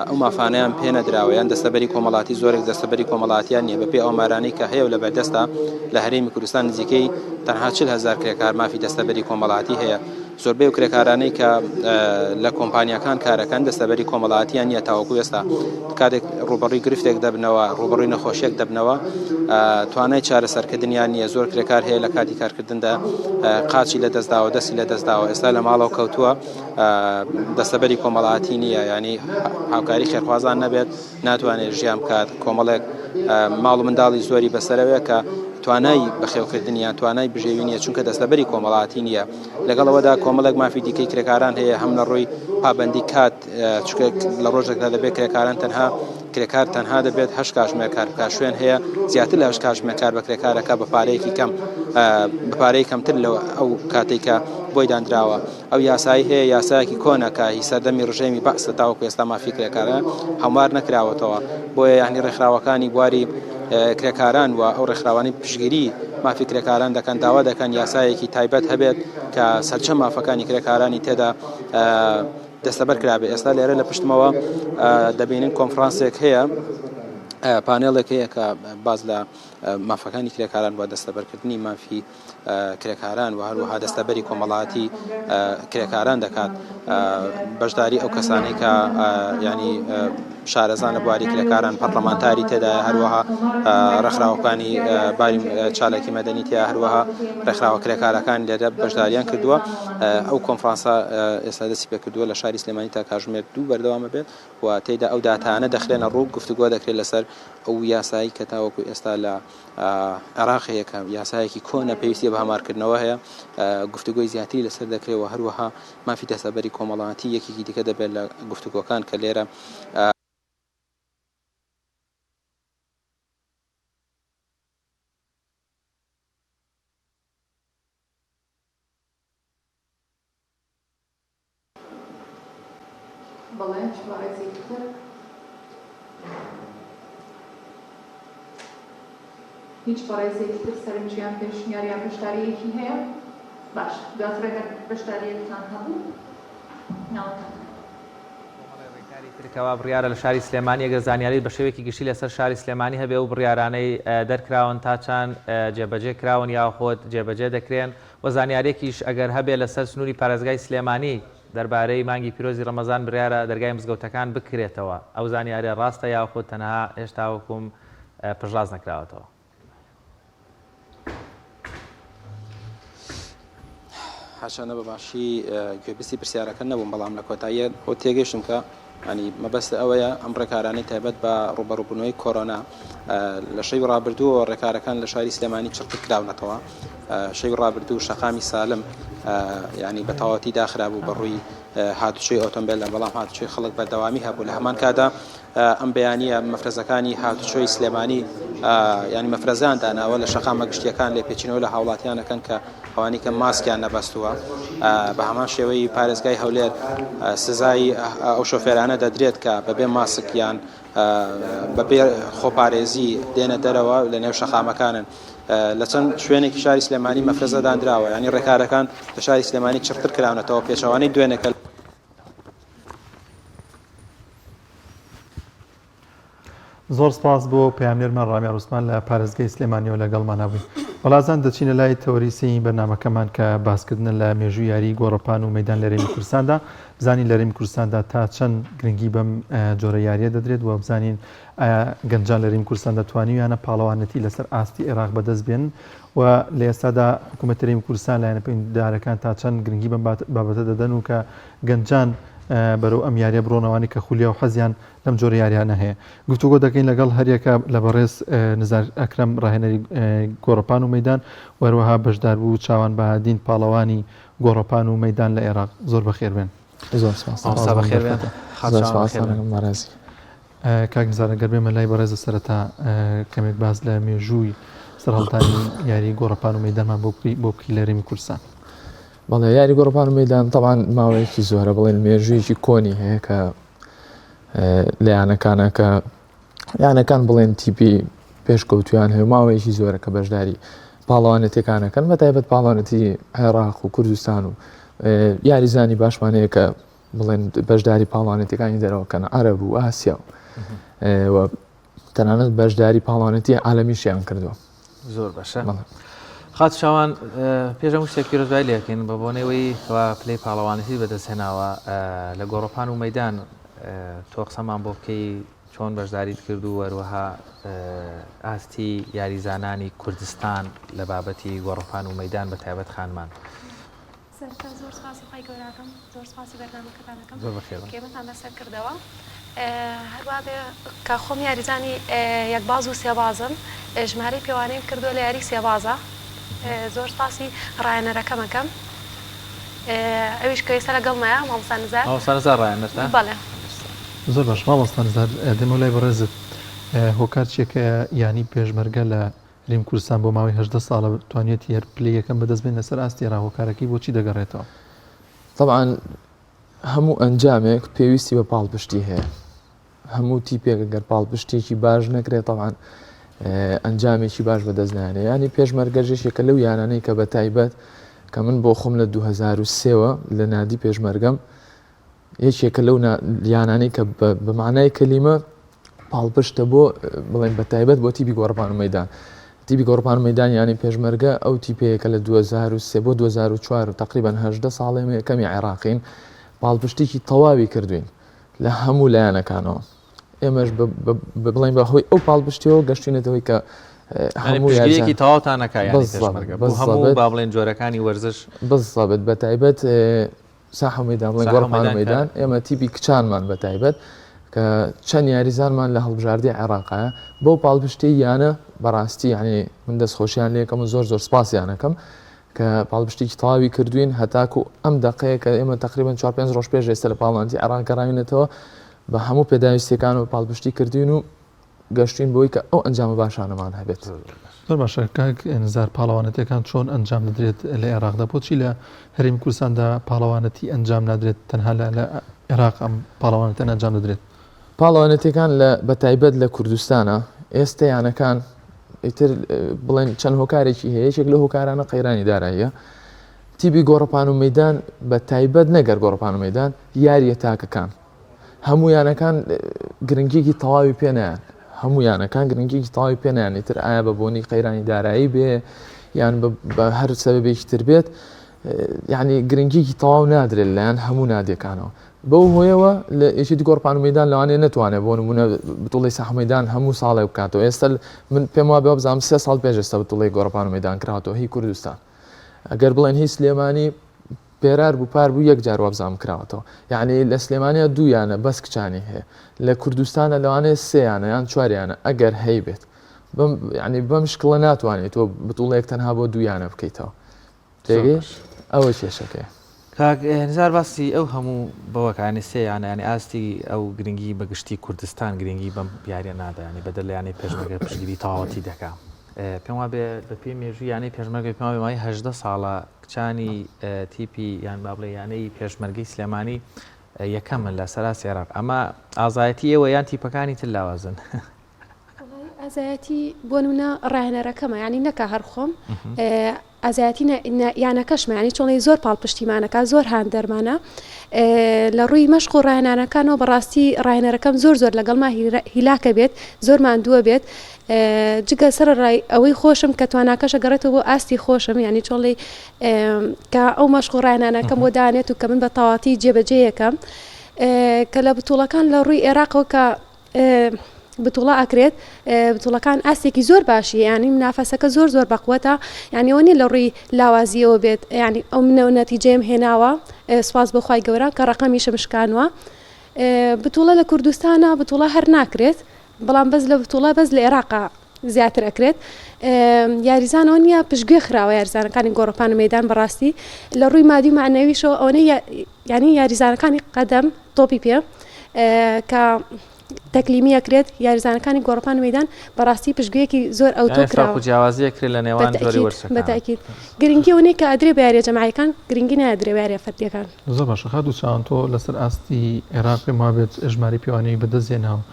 ئەو مافانەیان پێ نەدراوەیان دەستەبەری کۆمەڵاتی زۆرێک دەستەبەری کۆمەڵاتیان نیە بەپێ ئەومارانەی کە هەیە و لە بەردەستا لە هەرێمی کوردستان نزیکەی تەنها 40,000 کرێکار مافی دەستەبەری کۆمەڵاتی هەیە زۆربەی و کرێکارانەی کە لە کۆمپانیەکان کارەکەن دەستەبەری کۆمەڵاتیان نیە تاوەکو ئێستا کاتێک ڕوبەڕووی گرفتێک دەبنەوە ڕوبەڕووی نەخۆشیێک دەبنەوە توانای چارەسەرکردنیان نییە زۆر کرێکار هەیە لە کاتی کارکردندا قاچی لە دەستداوە دەستی لە دەستداوە ئێستا لە ماڵەوە کەوتووە دەستەبەری کۆمەڵاتی نییە ینی هاوکاری خێرخوازان نەبێت ناتوانێت ژیان بکات کۆمەڵێک ماڵ و منداڵی زۆری بەسەرەوەیە کە توانای بەخێوکردنیان توانای بژێوی نیە چونکە دەستەبەری کۆمەڵاتی نییە لەگەڵەوەدا کۆمەڵێک مافی دیکەی کرێکاران هەیە هەم لە ڕووی پابندی کات چکە لە ڕۆژێکدا دەبێت کرێکاران تەنها کرێکار تەنها دەبێت 8 کاتژمێر کار بکات شوێن هەیە زیاتر لە 8 کاتژمێر کار بە کرێکارەکە بە پارەیەکی کەم بەپارەی کەمتر لەوە ئەو کاتێکە بۆی دانراوە ئەو یاسایی هەیە یاسایەکی کۆنەکە هی سەردەمی ڕژێمی بەعسە تاوەکو ئێستا مافی کرێکارە هەموار نەکراوەتەوە بۆیە یعنی ڕێکخراوەکانی بواری کرێکاران و ئەو ڕێکخراوانی پشگیری مافی کرێکاران دەکەن داوا دەکەن یاسایەکی تایبەت هەبێت کە سەرچە مافەکانی کرێکارانی تێدا دەستەبەر کرابێ ئێستا لێرە لە پشتمەوە دەبینن کۆنفرانسێک هەیە پانێڵێک هەیە کە باز لە مافەکانی کرێکاران بۆ دەستەبەرکردنی مافی کرێکاران و هەروەها دەستەبەری کۆمەڵاتی کرێکاران دەکات بەشداری ئەو کەسانەی کە ینی شارەزانە بواری کرێکاران پەرلەمانتاری تێدایە هەروەها ڕێکخراوەکانی باری چالاکی مەدەنی تیا هەروەها ڕێکخراوە کرێکارەکان لێرە بەشداریان کردووە ئەو کۆنفرانسا ئێستا دەستی پێ کردووە لە شاری سلێمانی تا کاتژمێر 2 بەردەوامە بێت و تێیدا ئەو داتانە دەخرێنە ڕوو گفتوگۆ دەکرێت لەسەر ئەو یاسایی کە تاوەکو ئێستا لە عێراق هەیە کە یاسایەکی کۆنە پێویستی بە هەمارکردنەوە هەیە گفتوگۆی زیاتری لەسەر دەکرێت و هەروەها مافی دەستەبەری کۆمەڵایەتی یەکێکی دیکە دەبێت لە گفتوگۆکان کە لێرە هیچ پارێزێکی تر سەرنجیان پێشنیاریان بەشداریەکی هەیە؟ باش دواتر ئەگەر بەشداریەکتان هەبوو ناوتان ترکەوە بڕیارە لە شاری سلێمانی ئەگەر زانیاری بە شێوەیەکی گشتی لەسەر شاری سلێمانی هەبێ و بڕیارانەی دەرکراون تا چەند جێبەجێ کراون یاخۆت جێبەجێ دەکرێن و زانیارێکیش ئەگەر هەبێ لەسەر سنووری پارێزگای سلێمانی دەربارەی مانگی پیرۆزی ڕەمەزان بڕیارە دەرگای مزگەوتەکان بکرێتەوە ئەو زانیاریە ڕاستە یاخۆت تەنها هێشتا وەکوم پژاز نەکراوەتەوە حاشانە بەباشی گوێبیستی پرسیارەکە نەبووم بەڵام لە کۆتاییە بۆ تێگەشتم کە ینی مەبەستە ئەوەیە ئەم ڕێکارانەی تایبەت بە ڕوبەڕووبوونەوەی کۆرۆنا لە شەوی ڕابردووە ڕێکارەکان لە شاری سلێمانی چرت کراونەتەوە شەوی ڕابردوو شەقامی سالم ینی بە تەواوەتی داخرا بوو بەڕووی هاتوچۆی ئۆتۆمبیل بەڵام هاتوچۆی خەڵک بەردەوامی هەبوو لە هەمان کادا ئەم بەیانیە مەفرەزەکانی هاتوچۆی سلێمانی ینی مەفرەزیان داناوە لە شەقامە گشتیەکان لێ پێچینەوە لە هاوڵاتیانەکەن کە ئەوانی کە ماسکیان نەبەستووە بە هەمان شێوەی پارێزگای هەولێر سزای ئەو شۆفێرانە دەدرێت کە بەبێ ماسکیان بەبێ خۆپارێزی دێنە دەرەوە لە نێو شەقامەکانن لە چەند شوێنێکی شاری سلێمانی مەفرەزە دانراوە ینی ڕێکارەکان لە شاری سلێمانی چرتر کراونەتەوە پێشەوانەی دوێنێکە زۆر سپاس بۆ پەیامنێرمان ڕامیا ڕوسمان لە پارێزگای سلێمانیەوە لەگەڵمان نبووی بەڵازان دەچینە لای تەوەریسی بەرنامەکەمان کە باسکردنە لە مێژووی یاری گۆڕەپان و مەدان لە هەرێمی کوردستاندا بزانین لە هەرێمی کوردستاندا تا چەند گرنگی بەم جۆرە یاریە دەدرێت و بزانین ئایا گەنجان لە هەرێمی کوردستان دەتوانیویانە پاڵەوانەتی لەسەر ئاستی عێراق بەدەست بێن و لە ئێستادا حکوومەتی هەرێمی کوردستان لایەنە پەیوەندیدارەکان تا چەند گرنگی بەم بابەتە دەدەن و کە گەنجان بەرەو ئەم یاریە بڕۆنەوانی کە خولیا و حەزیان لەم جۆرە یاریانە هەیە گفتوگۆ دەکەین لەگەڵ هەریەکە لە بەڕێز نزار ئەکرەم ڕاهێنەری گۆڕەپان و مەدان وەروەها بەشدار بوو چاوان بەهادین پاڵەوانی گۆڕەپان و مەدان لە عێراق زۆر بەخێر بێن زۆر بەخێر بێن مارازی کاک نزار ئەگەر بێمە لای بەڕێزە سەرەتا کەمێک باز لە مێژووی سەرهەڵتانی یاری گۆڕەپان و مەدانمان بۆ بکەی لە هەرێمی کوردستان بەڵێ یاری گۆڕپان و مەیدان تەعاان ماوەیەکی زۆرە بڵێن مێژوویەکی کۆنی هەیە کە لە یانەکان بڵێن تیپی پێشکەوتویان هەیە ماوەیەکی زۆرە کە بەشداری پاڵەوانێتەکانەکەن بە تایبەت پاڵەوانەتی عێراق و کوردستان و یاریزانی باشمانەیە کە بڵێن بەشداری پاڵەوانێتەکانی دەرەوەکەن عەرەب و ئاسیا و تەنانەت بەشداری پاڵەوانەتی عالەمیشیان کردووە. زۆر باشە. خات شاوان پێشەم شتێکی ڕۆژای لێکەین بە بۆنەوەی کەوا پلەی پاڵەوانەتی بەدەستهێناوە لە گۆڕۆپان و مەیدان تۆ قسەمان بۆ بکەی چۆن بەشداریت کرد و وەروەها ئاستی یاریزانانی کوردستان لە بابەتی گۆڕۆپان و مەیدان بە تایبەت خانمان. زۆر سپاسی خۆی گەوراکەم، زۆر سپاسی بەرنامەکەتانەکەم کێمەتان بەسەر کردەوە. هەروە بێ کە خۆم یاریزانی یەکباز و سێبازم ژمارەی پێوانەیم کردووە لە یاری سێبازە. زۆر سپاسی ڕایەنەرەکەمەکەم ئەویش کە ئێستا لەگەڵمایە مامۆستا نزار ڕایەنەرتە؟ بەڵێ زۆر باش مامۆستا نزار دێمە لای بەڕێزت هۆکار چێکە ینی پێشمەرگە لە هەرێمی کوردستان بۆ ماوەی 18 ساڵە توانێت هەر پلەی یەکەم بەدەست بێن لەسەر ئاستی ڕاهۆکارەکەی بۆچی دەگەڕێتەوە؟ طبعاً هەموو ئەنجامێک پێویستی بە پاڵپشتی هەیە. هەموو تیپێک گەر پاڵپشتێکی باش نەکرێت طبعاً ئەنجامێکی باش بەدەست نایێنێ. ینی پێشمەرگەژێکێکە لەو یانانەی کە بە تایبەت کە من بۆ خۆم لە 2003ەوە لە نادی پێشمەرگەم یەکێکە لەو یانانەی کە بە معنای کەلیمە پاڵپشتە بۆ بڵێن بە تایبەت بۆ تیپی گۆڕپان و مەیدان. تیپی گۆڕپان و مەیدان ینی پێشمەرگە ئەو تیپەیەکە لە 2003 بۆ 2004 تقریبا 18 ساڵێمە یەکەمی عێراقین پاڵپشتێکی تەواوی کردوین لە هەموو لایەنەکانەوە. ئێمەش بڵێن بەهۆی ئەو پاڵپشتیەوە گەشتینێتەوەی کە هەموویەکی تەواوتانەکە هەموو با بڵێن جۆرەکانی وەرزش بەڵێت بە تایبەت ساحە مەیدان بڵێن گۆڕپان و مەیدان ئێمە تیپی کچانمان بە تایبەت کە چەند یاریزانمان لە هەڵبژاردی عێراقایە بۆ پاڵپشتی یانە بەڕاستی ینی من دەستخۆشیان لێکەم و زۆر سپاسیانەکەم کە پاڵپشتێکی تەواوی کردوین هەتاکو ئەم دەقەیە کە ئێمە تقریبا 4-5 ڕۆژ پێش ئێستا لە پاڵەوانێتی عێراق گەڕاوینێتەوە بە هەموو پێداویستیەکان و پاڵپشتی کردوین و گەشتین بۆی کە ئەو ئەنجامە باشانەمان هەبێت. زۆر باشە کاک نزار پاڵەوانەتەکان چۆن ئەنجام دەدرێت لە عێراقدا بۆچی لە هەرێمی کوردستاندا پاڵەوانەتی ئەنجام نادرێت تەنها لە عێراق ئەم پاڵەوانەتەن ئەنجام دەدرێت؟ پاڵەوانەتەکان بە تایبەت لە کوردستانە ئێستا یانەکان ئیتر بڵێن چەند هۆکارێکی هەیە یەکێک لە هۆکارانە قەیرانی داراییە. تیپی گۆڕپان و مەیدان بە تایبەت نەگەر گۆڕپان و مەیدان یاریە تاکەکان هەموو یانەکان گرنگیێکی تەواوی پێنیان هەموو یانەکان گرنگیێکی تەواوی پێنیان ئیتر ئایا بە بۆنی قەیرانی دارایی بێ یان بە هەر سەبەبێکی تر بێت یعنی گرنگیێکی تەواو نادرێت لەیان هەموو نادیەکانەوە. بەو هۆیەوە لە ئێشێتی گۆڕپان و مەیدان لەوانەیە نەتوانێت بۆ نمونە بتوڵی ساحە مەیدان هەموو ساڵێ بکاتەوە. ئێستا من پێم وابێ بزانم 3 ساڵ پێش ئێستا بتوڵی گۆڕپان و مەیدان کراوەتەوە هی کوردستان. ئەگەر بڵێن هی سلێمانی پێرار بوو پار بوو یەک جار وابزانم کراوەتەوە. یعنی لە سلێمانیا دوویانە بەس کچانی هەیە لە کوردستانە لەوانەیە سێیانە یان چواریانە ئەگەر هەی بێت ینی بەم شکڵە ناتوانێت تۆ بتوڵەیەک تەنها بۆ دوویانە بکەیتەوە. تێگەی ئەوە کێشەکەی. نزار باسی ئەو هەموو بەوەکانی سێیانە ینی ئاستی ئەو گرنگی بەگشتی کوردستان گرنگی بەم یاریە نادایانی بەدەر لە یانەی پێشمەرگە پشتگیری تەواوەتی دەکا. پێم وابێ بە پێی مێژووی یانەی پێشمەرگە پێم وابێ مای 18 ساڵە کچانی تیپی یان با بڵێ یانەی پێشمەرگەی سلێمانی یەکەمن لە سەراسی عێراق. ئەمە ئازایەتی ئێوە یان تیپەکانی تر لاوازن؟ ئازایەتی بۆ نمونە ڕاهێنەرەکەمە ینی نەکە هەر خۆم ئازایەتی یانەکەشمە ینی چۆڵی زۆر پاڵپشتیمانەکە زۆر هاندەرمانە لە ڕووی مەشق و ڕاهێنانەکانەوە بەڕاستی ڕاهێنەرەکەم زۆر لەگەڵما هیلاکە بێت زۆر ماندووە بێت جگە سەر ڕای ئەوەی خۆشم کە تواناکەشە گەڕێتەوە بۆ ئاستی خۆشم ینی چۆڵی کە ئەو مەشق و ڕاهێنانەکەم بۆ دانێت و کە من بە تەواتی جێبەجێیەکەم کە لە بتوڵەکان لە ڕووی عێراقەوە کە بتوڵە ئەکرێت بتوڵەکان ئاستێکی زۆر باشی ینی منافەسەکە زۆر بەقوەتە ینی وەنی لە ڕووی لاوازیەوە بێت ینی ئەو منە نەتیجەم هێناوە سواز بەخوای گەورە کە ڕقەمیشە مشکانوە بتوڵە لە کوردستانە بتوڵە هەر ناکرێت بەڵام بەس لە بتوڵە بەس لە عێراقا زیاتر ئەکرێت یاریزانەوە نیە پشتگوێ خراوە یاریزانەکانی گۆڕپان و مەیدان بەڕاستی لە ڕووی مادی و معنەویشەوە ئەوەی ینی یاریزانەکانی قەدەم تۆپی پێ کە تەکلیمی ئەکرێت یاریزانەکانی گۆڕپان و مەدان بەڕاستی پشتگویەکی زۆر ئەوتۆ کراوە جیاوازیە کرێت لە نێوان جۆری وەرزەکان بەتاکید گرنگی ئەوەیە کە ئەدرێ بە یاریە جەماعیەکان گرنگی نایدرێ بە یاریە فەردیەکان زۆر باشە خات و چاوان تۆ لەسەر ئاستی عێراق پێم وابێت ژمارەی پیاوانەی بەدەستێناوە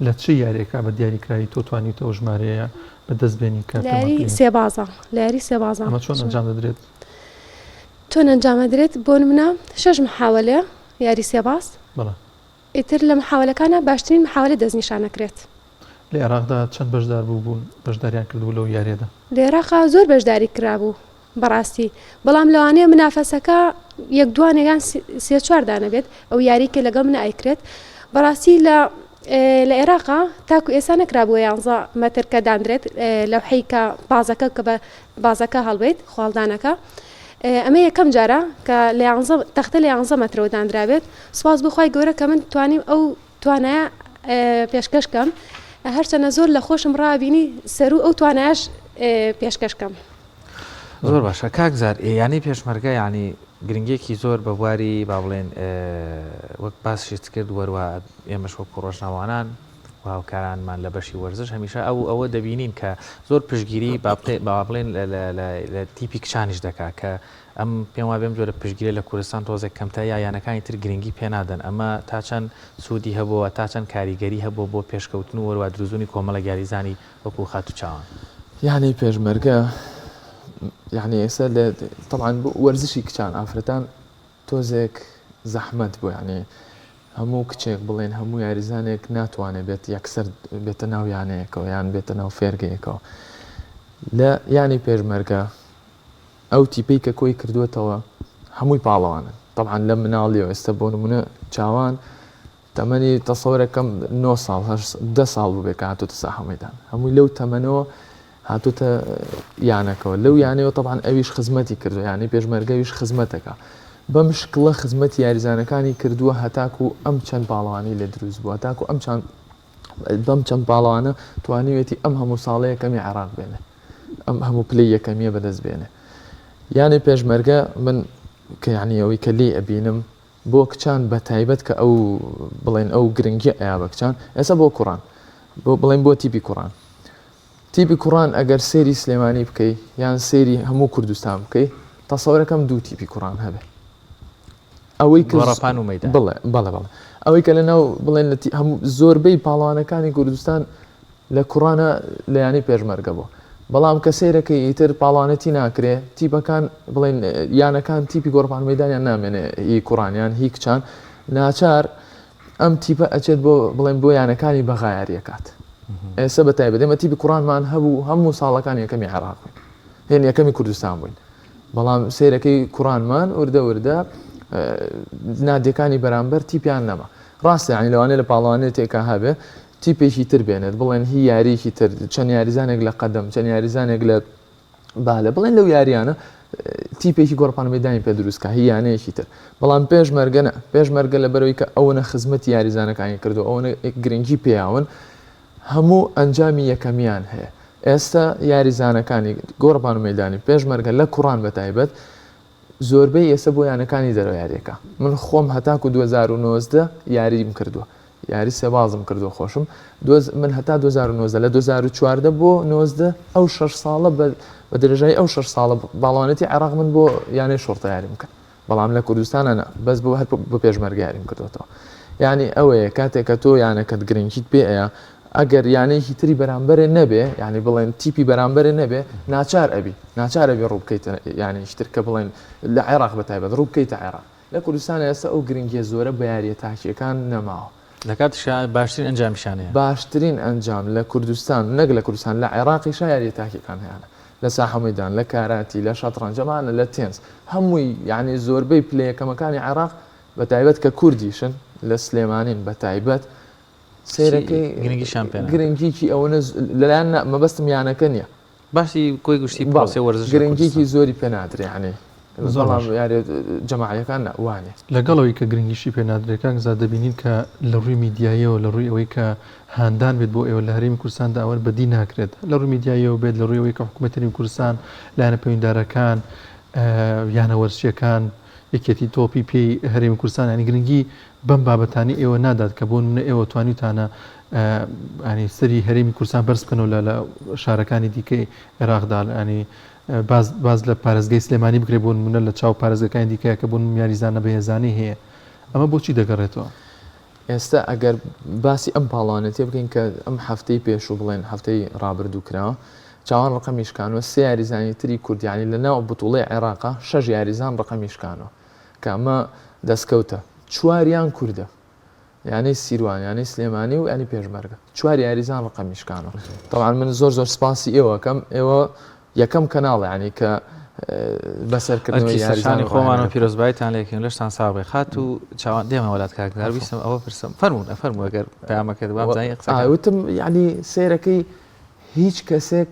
لە چ یاریەکە بە دیاریکراوی تۆ توانیتەوە ژمارەیە بەدەستبێنی کە لاری سێبازە لاری سێبازە ئەمە چۆن ئەنجام دەدرێت چۆن ئەنجامەدرێت بۆ نمونە 6 محاولەیە یاری سێباز بەڵێ ئیتر لە محاولەکانە باشترین محاولە دەستنیشانەکرێت لە عێراقدا چەند بەشدار بوون بەشداریان کردبوو لەو یاریەدا لە عێراقا زۆر بەشداری کرابوو بەڕاستی بەڵام لەوانەیە منافەسەکە یەک دوانێگان سێ چوار دانەبێت ئەو یاریکە لەگەڵ منە ئایکرێت بەڕاستی لە عێراقا تاکو ئێستا نەکرابووە 11 مەتر کە دانرێت لەو حیکە بازەکە کە بە بازەکە هەڵبێت خواڵدانەکە ئەمە یەکەم جارە کە لە تەختە لە 11 مەترەوە دانرابێت سوپاس بخوای گەورە کە من توانیم ئەو توانایە پێشکەشکەم هەرچەنە زۆر لە خۆشم ڕابینی سەر و ئەو توانایش پێشکەشکەم زۆر باشە کاکزار ینی پێشمەرگە ینی گرنگێکی زۆر بە بواری با بڵێن وەک باسیت کرد وەروە ئێمەش وەکو ڕۆژناوانان و هاوکارانمان لە بەشی وەرزش هەمیشە ئەوە دەبینین کە زۆر پشتگیری با بڵێن لە تیپی کچانیش دەکا کە ئەم پێم وا بێم جۆرە پشتگیری لە کوردستان تۆزێک کەمتە یانەکانی تر گرنگی پێنادەن ئەمە تا چەند سوودی هەبووە تا چەند کاریگەری هەبوو بۆ پێشکەوتن و وەروە دروزونی کۆمەڵە یاریزانی وەکو خات و چاوان یعنی پێشمەرگە یعنی ئێستا لە طبعاً وەرزشی کچان ئافرەتان تۆزێک زەحمەت بوو یعنی هەموو کچێک بڵێن هەموو یاریزانێک ناتوانێت بێت یەکسەر بێتە ناو یانەیەکەوە یان بێتە ناو فێرگەیەکەوە لە ینی پێشمەرگە ئەو تیپەی کە کۆی کردوێتەوە هەمووی پاڵەوانن طبعاً لە مناڵیەوە ئێستا بۆ نمونە چاوان تەمەنی تەسەوەرەکەم 9 ساڵ 10 ساڵ بوو بێ کە هاتوتە ساحە مەیدان هەمووی لەو تەمەنەوە هاتوتە یانەکەەوە لەو یانەوە طبعاً ئەویش خزمەتی کردو ینی پێشمەرگەویش خزمەتەکە بەم شکڵە خزمەتی یاریزانەکانی کردووە هەتاکو ئەم چەند باڵەوانی لێ دروست بووە تاکو بەم چەند باڵەوانە توانیوێتی ئەم هەموو ساڵەیە کەمی عێراق بێنێ ئەم هەموو پلەی یەکەمیە بەدەست بێنێ یانی پێشمەرگە من کە یعنی ئەوەی کە لێ ئەبینم بۆ کچان بە تایبەت کە ئەو بڵێن ئەو گرنگی ئەیا بە کچان ئێستا بۆ کوڕان بۆ بڵێن بۆ تیپی کوڕان تیپی کوڕان ئەگەر سێری سلێمانی بکەی یان سێری هەموو کوردستان بکەی تەسەوەرەکەم دوو تیپی کوڕان هەبێ ئەوەی گۆڕەپان و مەیدان بەڵێ ئەوەی کە لەناو بڵێن هەموو زۆربەی پاڵوانەکانی کوردستان لە کوڕانە لە ینی پێشمەرگە بوو بەڵام کە سێرەکەی ئیتر پاڵانەتی ناکرێ تیپەکان بڵێن یانەکان تیپی گۆڕپان مەیدانیان نامێنێ هی کوڕانیان هی کچان ناچار ئەم تیپە ئەچێت بۆ بڵێن بۆ یانەکانی بەغایاریەکات ئێستا بە تایبەت ئێمە تیپی کوڕانمان هەبوو هەموو ساڵەکان یەکەمی عێراق بووین هێن یەکەمی کوردستان بووین بەڵام سێرەکەی کوڕانمان وردە نادیەکانی بەرامبەر تیپیان نەما ڕاستە ینی لەوانەیە لە پاڵوانێت تێکا هەبێ تیپێکی تر بێنێت بڵێن هی یاریکی تر چەند یاریزانێک لە قەدەم چەند یاریزانێک لە بالە بڵێن لەو یاریانە تیپێکی گۆڕپان مەیدانی پێ دروستکە هی یانەیەکی تر بەڵام پێشمەرگە لە بەرەوەی کە ئەوەنە خزمەتی یاریزانەکانی کردو ئەوەنە گرنگی پێیاون هەموو ئەنجامی یەکەمیان هەیە ئێستا یاریزانەکانی گۆڕپان مەیدانی پێشمەرگە لە کوڕان بە تایبەت زۆربەی ئێستا بۆ یانەکانی دەرەوە یاریەکە من خۆم هەتاکو 2019 یاریم کردووە یاری سێبازم کردو خۆشم من هەتا 2019 لە 2014 بۆ 19 ئەو 6 ساڵە بە درێژایی ئەو 6 ساڵە باڵوانەتی عێراق من بۆ یانەی شۆرتە یاریم کرد بەڵام لە کوردستانە بەس بۆ هەر بۆ پێشمەرگە یاریم کردوەوە یعنی ئەوەیە کاتێک کە تۆ یانەکەت گرنگیت پێ ئەیە ئەگەر یانەیەکی تری بەرامبەرێ نەبێ ینی بڵێن تیپی بەرامبەرێ نەبێ ناچارە بێ ڕووبکەیتە ینی شتر کە بڵێن لە عێراق بە تایبەت ڕووبکەیتە عێراق لە کوردستان ئێستا ئەو گرنگیە زۆرە بە یاریە تاکیەکان نەماوە لەکات باشترین ئەنجامیشانەیە باشترین ئەنجام لە کوردستان نەک لە کوردستان لە عێراقی یاریە تاکیەکان هەیەە لە ساحە مەیدان لە کاراتی لە شەترەنجەمانە لە تێنس هەمووی یعنی زۆربەی پلەیەکەمەکانی عێراق بە تایبەت کە کوردیشن لە سلێمانین بە تایبەت سێرەکەی گرنگیکی ئەوە لەلایەن مەبەستم یانەکە نییە باسی کۆی گشتی پاسێ وەرزش گرنگیکی زۆری پێنادرێ ینی جەماعەکان وانێ لەگەڵەوەی کە گرنگیشی پێنادرێکان زاد دەبینین کە لە ڕووی میدیایەوە لە ڕووی ئەوەی کە هاندان بێت بۆ ئێوە لە هەرێمی کوردستان داوە بەدی ناکرێت لە ڕووی میدیایەوە بێت لە ڕووی ئەوەی کە حکوومەتی کوردستان لایەنە پەیوەنددارەکان یانە وەرزشیەکان یەکێتی تۆپی پێی هەرێمی کوردستان ینی گرنگی بەم بابەتانی ئێوە نادات کە بۆ نمونە ئێوە توانیتانە ینی سەری هەرێمی کوردستان بەرز بکەنەوە لە شارەکانی دیکەی عێراقدا ینی باز لە پارێزگای سلێمانی بکرێت بۆ نمونە لە چاو پارێزگەکانی دیکەیە کە بۆ یاریزانە بەهێزانەی هەیە ئەمە بۆچی دەگەڕێتەوە؟ ئێستا ئەگەر باسی ئەم پاڵانەتێ بکەین کە ئەم هەفتەی پێش و بڵێن هەفتەی ڕابردوو کراوە چاوان ڕقەمیشکانەوە سێ یاریزانی تری کوردیانی لە ناو بوتوڵی عێراقا 6 یاریزان ڕقەمیشکانەوە کە ئەمە دەستکەوتە 4یان کووردە یعنی سیروان ینی سلێمانی و ینی پێشمەرگە 4 یاریزان ڕقەمیشکانەوە طبعاً من زۆر سپاسی ئێوەکەم ئێوە یەکەم کەناڵ ینی کە بەسەرکردنەوەی یاریزانی خۆمان و پیرۆزبایتان لێکن لەشتان ساڵی خات و چاوان دێمە وڵات کاکدار ویستم ئەوە پرسم فەرموو ئەگەر پەیامەکەت بامزانی وتم ینی سیرەکەی هیچ کەسێک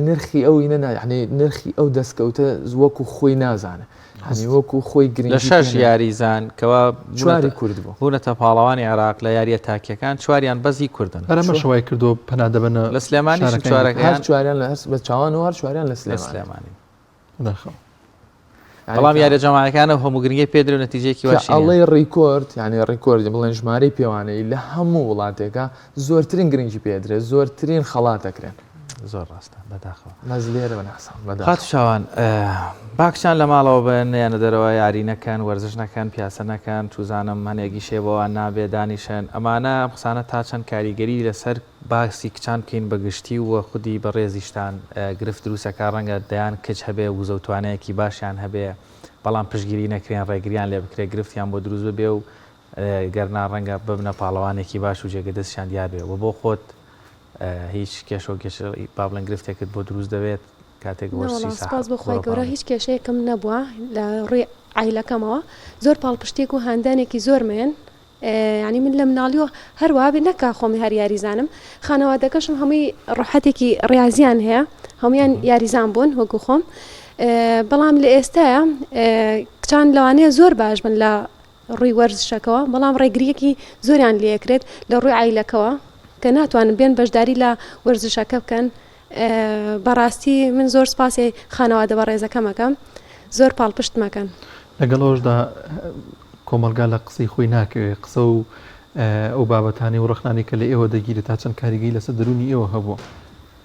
نرخی ئەو ینی نرخی ئەو دەستکەوتە وەکو خۆی نازانە هەنی وەکو خۆی گرنگ لە 6 یاریزان کەوا چواری کورد بوو بوونەتە پاڵەوانی عێراق لە یاریە تاکیەکان 4یان بەزی کوردن ئەمە شەوای کردو پەنا دەبنە لە سلێمانی هەر 4یان لە هەر بە چاوان و هەر 4یان لە سلێمانی دەخەڵ بەڵام یاریە جەماعەکانە هەموو گرنگی پێدرێ و نەتیجەیەکی واشی ئەڵێ ڕیکۆرد ینی ڕیکۆرد بڵێن ژمارەی پێوانەی لە هەموو وڵاتێکە زۆرترین گرنگی پێدرێت زۆرترین خەڵات دەکرێن زۆر ڕاستە بەداخەوە مەز لێرە بەناسان خات شاوان باکشان لە ماڵەوە بن یانە دەرەوە یاری نەکەن وەرزش نەکەن پیاسە نەکەن توزانم هەنێکی شێبەوە نابێ دانیشن ئەمانە قسانە تا چەند کاریگەری لەسەر باسی کچان بکەین بەگشتی وە خودی بە ڕێزیشتان گرفت دروستەکە ڕەنگە دەیان کچ هەبێ وزەوتوانەیەکی باشیان هەبێ بەڵام پشگیری نەکرێن ڕێگریان لێ بکرێت گرفتیان بۆ دروست ببێ و گەرنا ڕەنگە ببنە پاڵەوانێکی باش و جێگە دەستیان دیار بێ و بۆ خۆت هیچ کێشە و کێشە با بڵێن گرفتێکت بۆ دروست دەوێت کاتێک سپاس بۆخوای گەورە هیچ کێشەیەکم نەبووە لە ڕێی عیلەکەمەوە زۆر پاڵپشتێک و هاندانێکی زۆرمێن ینی من لە مناڵیەوە هەروە بێ نەکا خۆمی هەر یاریزانم خانەوادەکەشم هەمووی ڕحەتێکی ڕاضیان هەیە هەمویان یاریزان بوون وەکو خۆم بەڵام لە ئێستاە کچان لەوانەیە زۆر باش بن لە ڕووی وەرزشەکەەوە بەڵام ڕێگریەکی زۆریان لێکرێت لە ڕووی عیلەکەەوە کە ناتوانن بێن بەشداری لە وەرزشەکە بکەن بەڕاستی من زۆر سپاسی خانەوادە بە ڕێزەکەمەکەم زۆر پاڵپشت مەکەن لەگەڵەوەشدا کۆمەلگا لە قسەی خۆی ناکەوێت قسە و ئەو بابەتانی و ڕخنانی کە لە ئێوە دەگیرێت تا چەند کاریگەری لەسەر دەرونی ئێوە هەبووە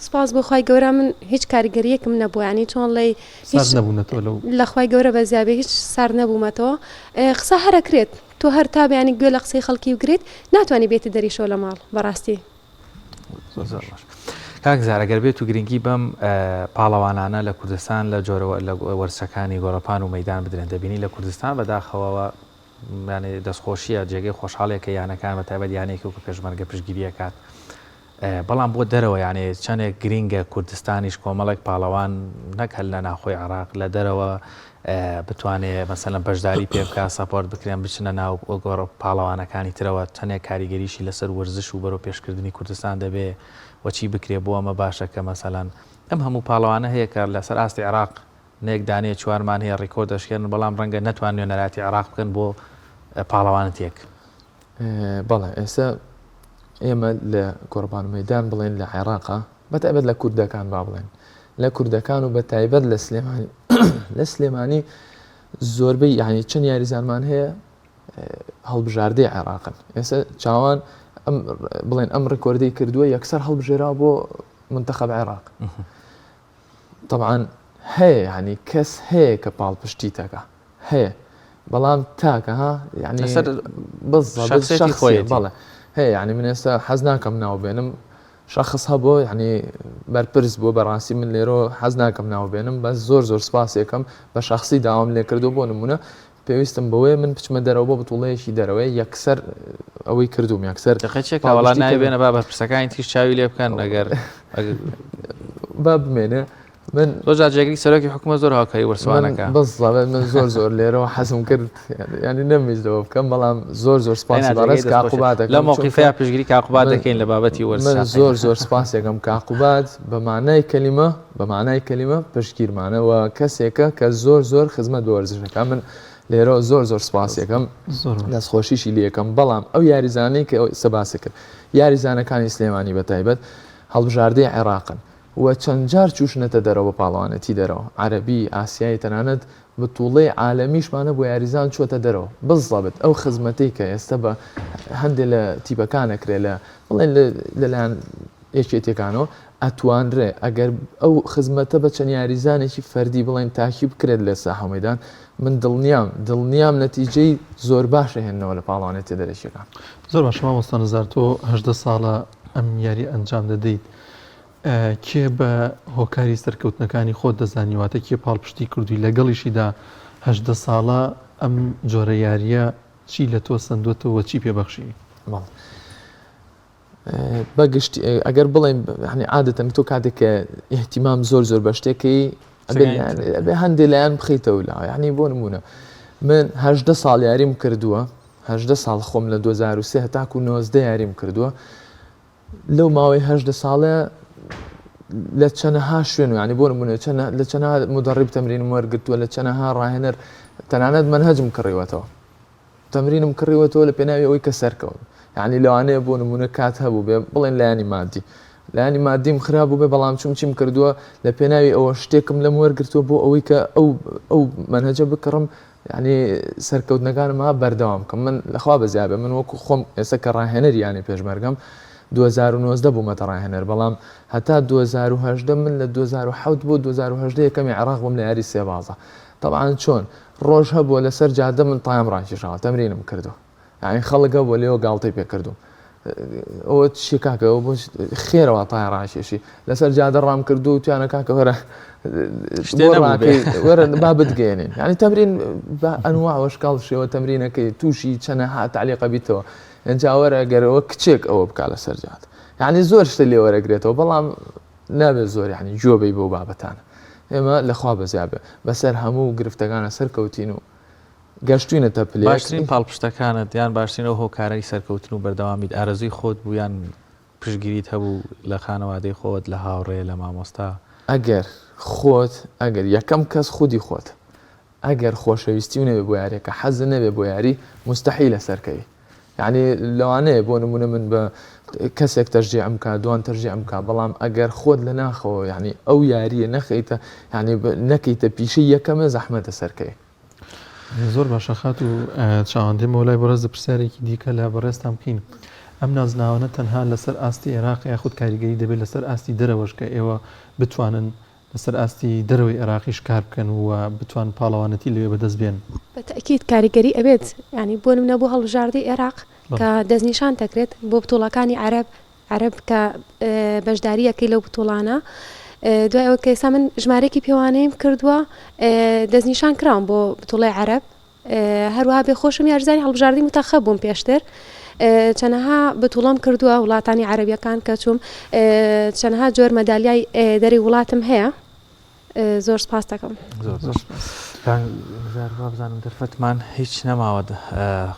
سپاس بۆخوای گەورە من هیچ کاریگەریەکم نەبووانی چۆن لەی نەبوونەوە لەخوای گەورە بە زیابێ هیچ سار نەبوومەتەوە قسە هەرەکرێت تۆ هەر تابیانی گوێ لە قسەی خەڵکی وگریت ناتوانانی بێتی دەریشۆ لە ماڵ بەڕاستی کاک زارەگەر بێت و گرنگی بەم پاڵەوانانە لە کوردستان لە جۆرەوە لە وەرزەکانی گۆڕەپان و مەدان بدرێن دەبینی لە کوردستان بەداخەوەەوە دەستخۆشیە جێگەی خۆشحاڵێکە یانەکان بە تایبەت یانێکی و کە پێشمەرگە پشگیریە کات بەڵام بۆ دەرەوە یانێ چەندێک گرینگە کوردستانیش کۆمەڵێک پاڵەوان نەکەل لە ناخۆی عراق لە دەرەوە بتوانێت مەسەلەن بەشداری پێ بکە سەپۆرت بکرێن بچنە ناو گۆڕە پاڵەوانەکانی ترەوە چەندێک کاریگەریشی لەسەر وەرزش و بەرەو پێشکردنی کوردستان دەبێ وەچی بکرێ بۆ ئەمە باشە کە مەسەلەن ئەم هەموو پاڵەوانە هەیە کە لەسەر ئاستی عراق نێک دانێ چوارمان هەیە ڕیکۆ دەشکێن بەڵام ڕەنگە نەتوانێت نەراتی عراق بکەن بۆ پاڵەوانەتێک بەڵێ ئێستا ئێمە لە گۆڕبان مەدان بڵێن لە عێراقا بەتایبەت لە کوردەکان با بڵێن لە کوردەکان و بە تایبەت لە سلێمانی لە سلێمانی زۆربەی یعنی چەند یاریزانمان هەیە هەڵبژاردەی عێراقن ئێستا چاوان بڵێن ئەم ڕکۆردەی کردووە یەکسەر هەڵبژێرا بۆ منتەخەب عێراق طبعاً هەیە ینی کەس هەیە کە پاڵپشتی تەکە هەیە بەڵام تاکە ها یعنی بەڵێ هەیە ینی من ئێستا حەز ناکەم ناو بێنم شخص هەبوو یعنی بەرپرس بوو بەڕاستی من لێرە حەز ناکەم ناو بێنم بەس زۆر سپاسێکم بە شخصی داوام لێ کردو بۆ نمونە پێویستم بەوەیە من بچمە دەرەوە بۆ بتوڵەیەکی دەرەوەی یەکسەر ئەوەی کردوم یەکسەر دقیقەوەڵا نایبێنە با بەرپرسەکانی تیش چاوی لێ بکەن ئەگەر با بمێنە من ڕۆژا جێگری سەرۆکی حکومە زۆر هاوکاری وەرسوانەکە بەڵێت من زۆر لێرەوە حەزم کرد ینی نەمیزەوە بکەم بەڵام زۆر سپاس بەڕێز کاقوباتەکە لە موقیفەیە پشگیری کاقوبات دەکەین لە بابەتی وەرز من زۆر سپاسێکم کاقوبات بە معنای کەلیمە پشگیرمانەوە کەسێکە کە زۆر خزمەت بە وەرزشەکە من لێرە زۆر سپاسێکم دەستخۆشیشی لێکم بەڵام ئەو یاریزانەی کە سەباسە کرد یاریزانەکانی سلێمانی بە تایبەت هەڵبژاردەی عێراقن و چەند جار چوشنەتە دەرەوە پاڵەوانەتی دەرەوە عەرەبی ئاسیایی تەنانەت بە تووڵەی عالەمیشمانە بۆ یاریزان چۆتە دەرەوە بزڵبت ئەو خزمەتەی کە ئێستا بە هەندێک لە تیپەکانەکرێ لە بڵێن لەلایەن یەکێتەکانەوە ئەتوانرێ ئەگەر ئەو خزمەتە بە چەند یاریزانێکی فەردی بڵێن تاکی بکرێت لە ساحەمەدان من دڵنیام نەتیجەی زۆر باشە هێننەوە لە پاڵانێتی دەرەشیەکان زۆر باشە مامۆستا نەزار تۆ 18 ساڵە ئەم یاری ئەنجام دەدەیت کێ بە هۆکاری سەرکەوتنەکانی خۆت دەزانیواتە کێ پاڵپشتی کردووی لەگەڵیشیدا 18 ساڵە ئەم جۆرە یاریە چی لە تۆ سندوتەوە چی پێبەخشی بەگشتی ئەگەر بڵێن عادەتەن تۆ کاتێککە ئیحتیمام زۆر بە شتێکی بێ هەندێک لایەن بخیتەوە لا یعنی بۆ نمونە من 18 ساڵ یاریم کردووە 18 ساڵ خۆم لە 2023 هەتاکو 90 یاریم کردووە لەو ماوەی 18 ساڵە لە چەنەها شوێن و ینی بۆ نمونە لە چەنە مدەڕیب تەمرینم وەرگرتووە لە چەنەها ڕاهێنەر تەنانەت منهەجم کڕیوەتەوە تەمرینم کڕیوەتەوە لە پێناوی ئەوەی کە سەرکەوت یعنی لەوانەیە بۆ نمونە کات هەبوو بێ بڵێن لایانی مادیم خراپ بوو بێ بەڵام چیم کردووە لە پێناوی ئەوە شتێکم لەم وەرگرتووە بۆ ئەوەی کە ئەو منهەجە بکڕم ینی سەرکەوتنەکانمە بەردەوام کەم من لەخوا بەزیابێ من وەکو خۆم ئێستا کە ڕاهێنەر ینی پێشمەرگەم 2019 بوومەتە ڕاهێنەر بەڵام هەتا 2010 من لە 2007 بۆ 2010 یەکەمی عێراق بووم لە یاری سێبازە طبعاً چۆن ڕۆژ هەبووە لەسەر جادە من تایم ڕاکێشاوە تەمرینم کردو یعنی خەڵک بۆ لێەوە گاڵتەی پێ کردوم ئەوە چی کاکەەوە بۆ خێرەوە تای ڕاکێشی لەسەر جادە ڕام کردو و توانە کاکە وەرە با بتگەێنین ینی تەمرین بە ئەنواوە شکاڵ شێوە تەمرینەکەی تووشی چەنەها تعلیقە بیتەوە ئەنجاوەرە گەرەوە کچێک ئەوە بک لە سەرجات یعنی زۆر شتە لێ وەرەگرێتەوە بەڵام نابێت زۆر یعنی جۆبەی بۆ بابەتانە ئێمە لەخوا بەزیابێ بەسەر هەموو گرفتەکانە سەرکەوتین و گەشتوینەتە پلێ باشترین پاڵپشتەکانت یان باشترین ئەو هۆکارەی سەرکەوتن و بەردەوامیت ئارەزوی خۆت بوویان پشگیریت هەبوو لە خانەوادەی خۆت لە هاوڕێ لە مامۆستا ئەگەر یەکەم کەس خودی خۆت ئەگەر خۆشەویستی و نەبێ بۆ یاریەکە حەز نەبێ بۆ یاری مستحیل لەسەرکەوی یعنی لەوانەیە بۆ نمونە من بە کەسێک تەرجیعم کا دوان تەرجیعم کا بەڵام ئەگەر خۆت لە ناخەوە یعنی ئەو یاریە نەخیتە ینی نەکەیتە پیشەی یەکەمە زەحمەتە سەرکەوی زۆر باشە خات و چاوەندێمەوە لای بەڕێز پرسیارێکی دیکە لە بەڕێستان بکەین ئەم نازناوانە تەنها لەسەر ئاستی عێراق یاخود کاریگەری دەبێت لەسەر ئاستی دەرەوەش کە ئێوە بتوانن لەسەر ئاستی دەرەوەی عێراقیش کار بکەن و بتوان پاڵەوانەتی لەوێ بەدەست بێن بەتەکیید کاریگەری ئەبێت ینی بۆ نمونە بۆ هەڵبژاردەی عێراق کە دەستنیشان دەکرێت بۆ بتوڵەکانی عەرەب کە بەشداریەکەی لەو بتوڵانە دوای ئەوە کە ئێستا من ژمارەیەکی پێوانەیم کردووە دەستنیشان کراوم بۆ بتوڵی عەرەب هەروەها بێخۆشم یاریزانی هەڵبژاردی متەخەب بووم پێشتر چەنەها بتوڵەم کردووە وڵاتانی عەرەبیەکان کە چووم چەنەها جۆر مەدالیای دەری وڵاتم هەیە زۆر سپاس دەکەم بزانم دەرفەتمان هیچ نەماوە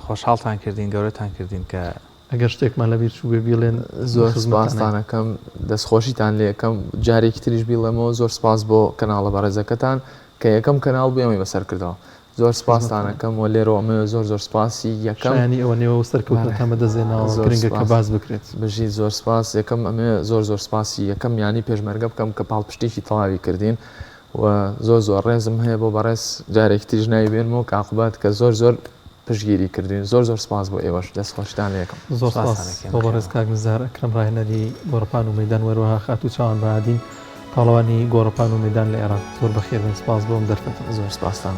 خۆشحاڵتان کردین گەورەتان کردین کە ئەگەر شتێکمان لەبیر چوو بێ بیڵێن زۆر سپاسانەکەم دەستخۆشیتان لێ یەکەم جارێکی تریش بیڵێمەوە زۆر سپاس بۆ کەناڵە بەڕێزەکەتان کە یەکەم کەناڵ بوو ئەمەی بەسەر کردەوە زۆر سپاسانەکەم و لێرەوە ئەمە زۆر سپاسی یەکەمنی ئەوە نێوە سەرکەوتەمە دەزێنەوە گرنگە کە باز بکرێت بژی زۆر سپاس یەکەم ئەمێ زۆر سپاسی یەکەم ینی پێشمەرگە بکەم کە پاڵپشتێکی تەواوی کردین و زۆر ڕێزم هەیە بۆ بەڕێز جارێکی تریژ ناوی بێنمەوە کاقوبات کە زۆر پشگیری کردین زۆر سپاس بۆ ئێوەش دەستخۆشتان لە یەکەم زۆر بۆ بەڕێز کاک نزار ئەکرەم ڕاهێنەری گۆڕپان و مەیدان وەروەها خات و چاوان بەهادین پاڵەوانی گۆڕپان و مەیدان لە عێراق زۆر بەخێربن سپاس بۆم دەرفەت زۆر سپاستان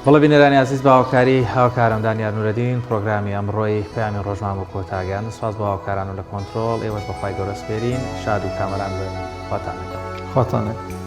بەڵێ بینەرانی عزیز بە هاوکاری هاوکارم دانیار نورەدین پرۆگرامی ئەمڕۆی پەیامی ڕۆژمان بۆ کۆتاگەیان سپاس بۆ هاوکاران و لە کۆنتڕۆڵ ئێوەش بەخوای گەورە سپێرین شاد و کامەران بن خواتانەکە خواتانە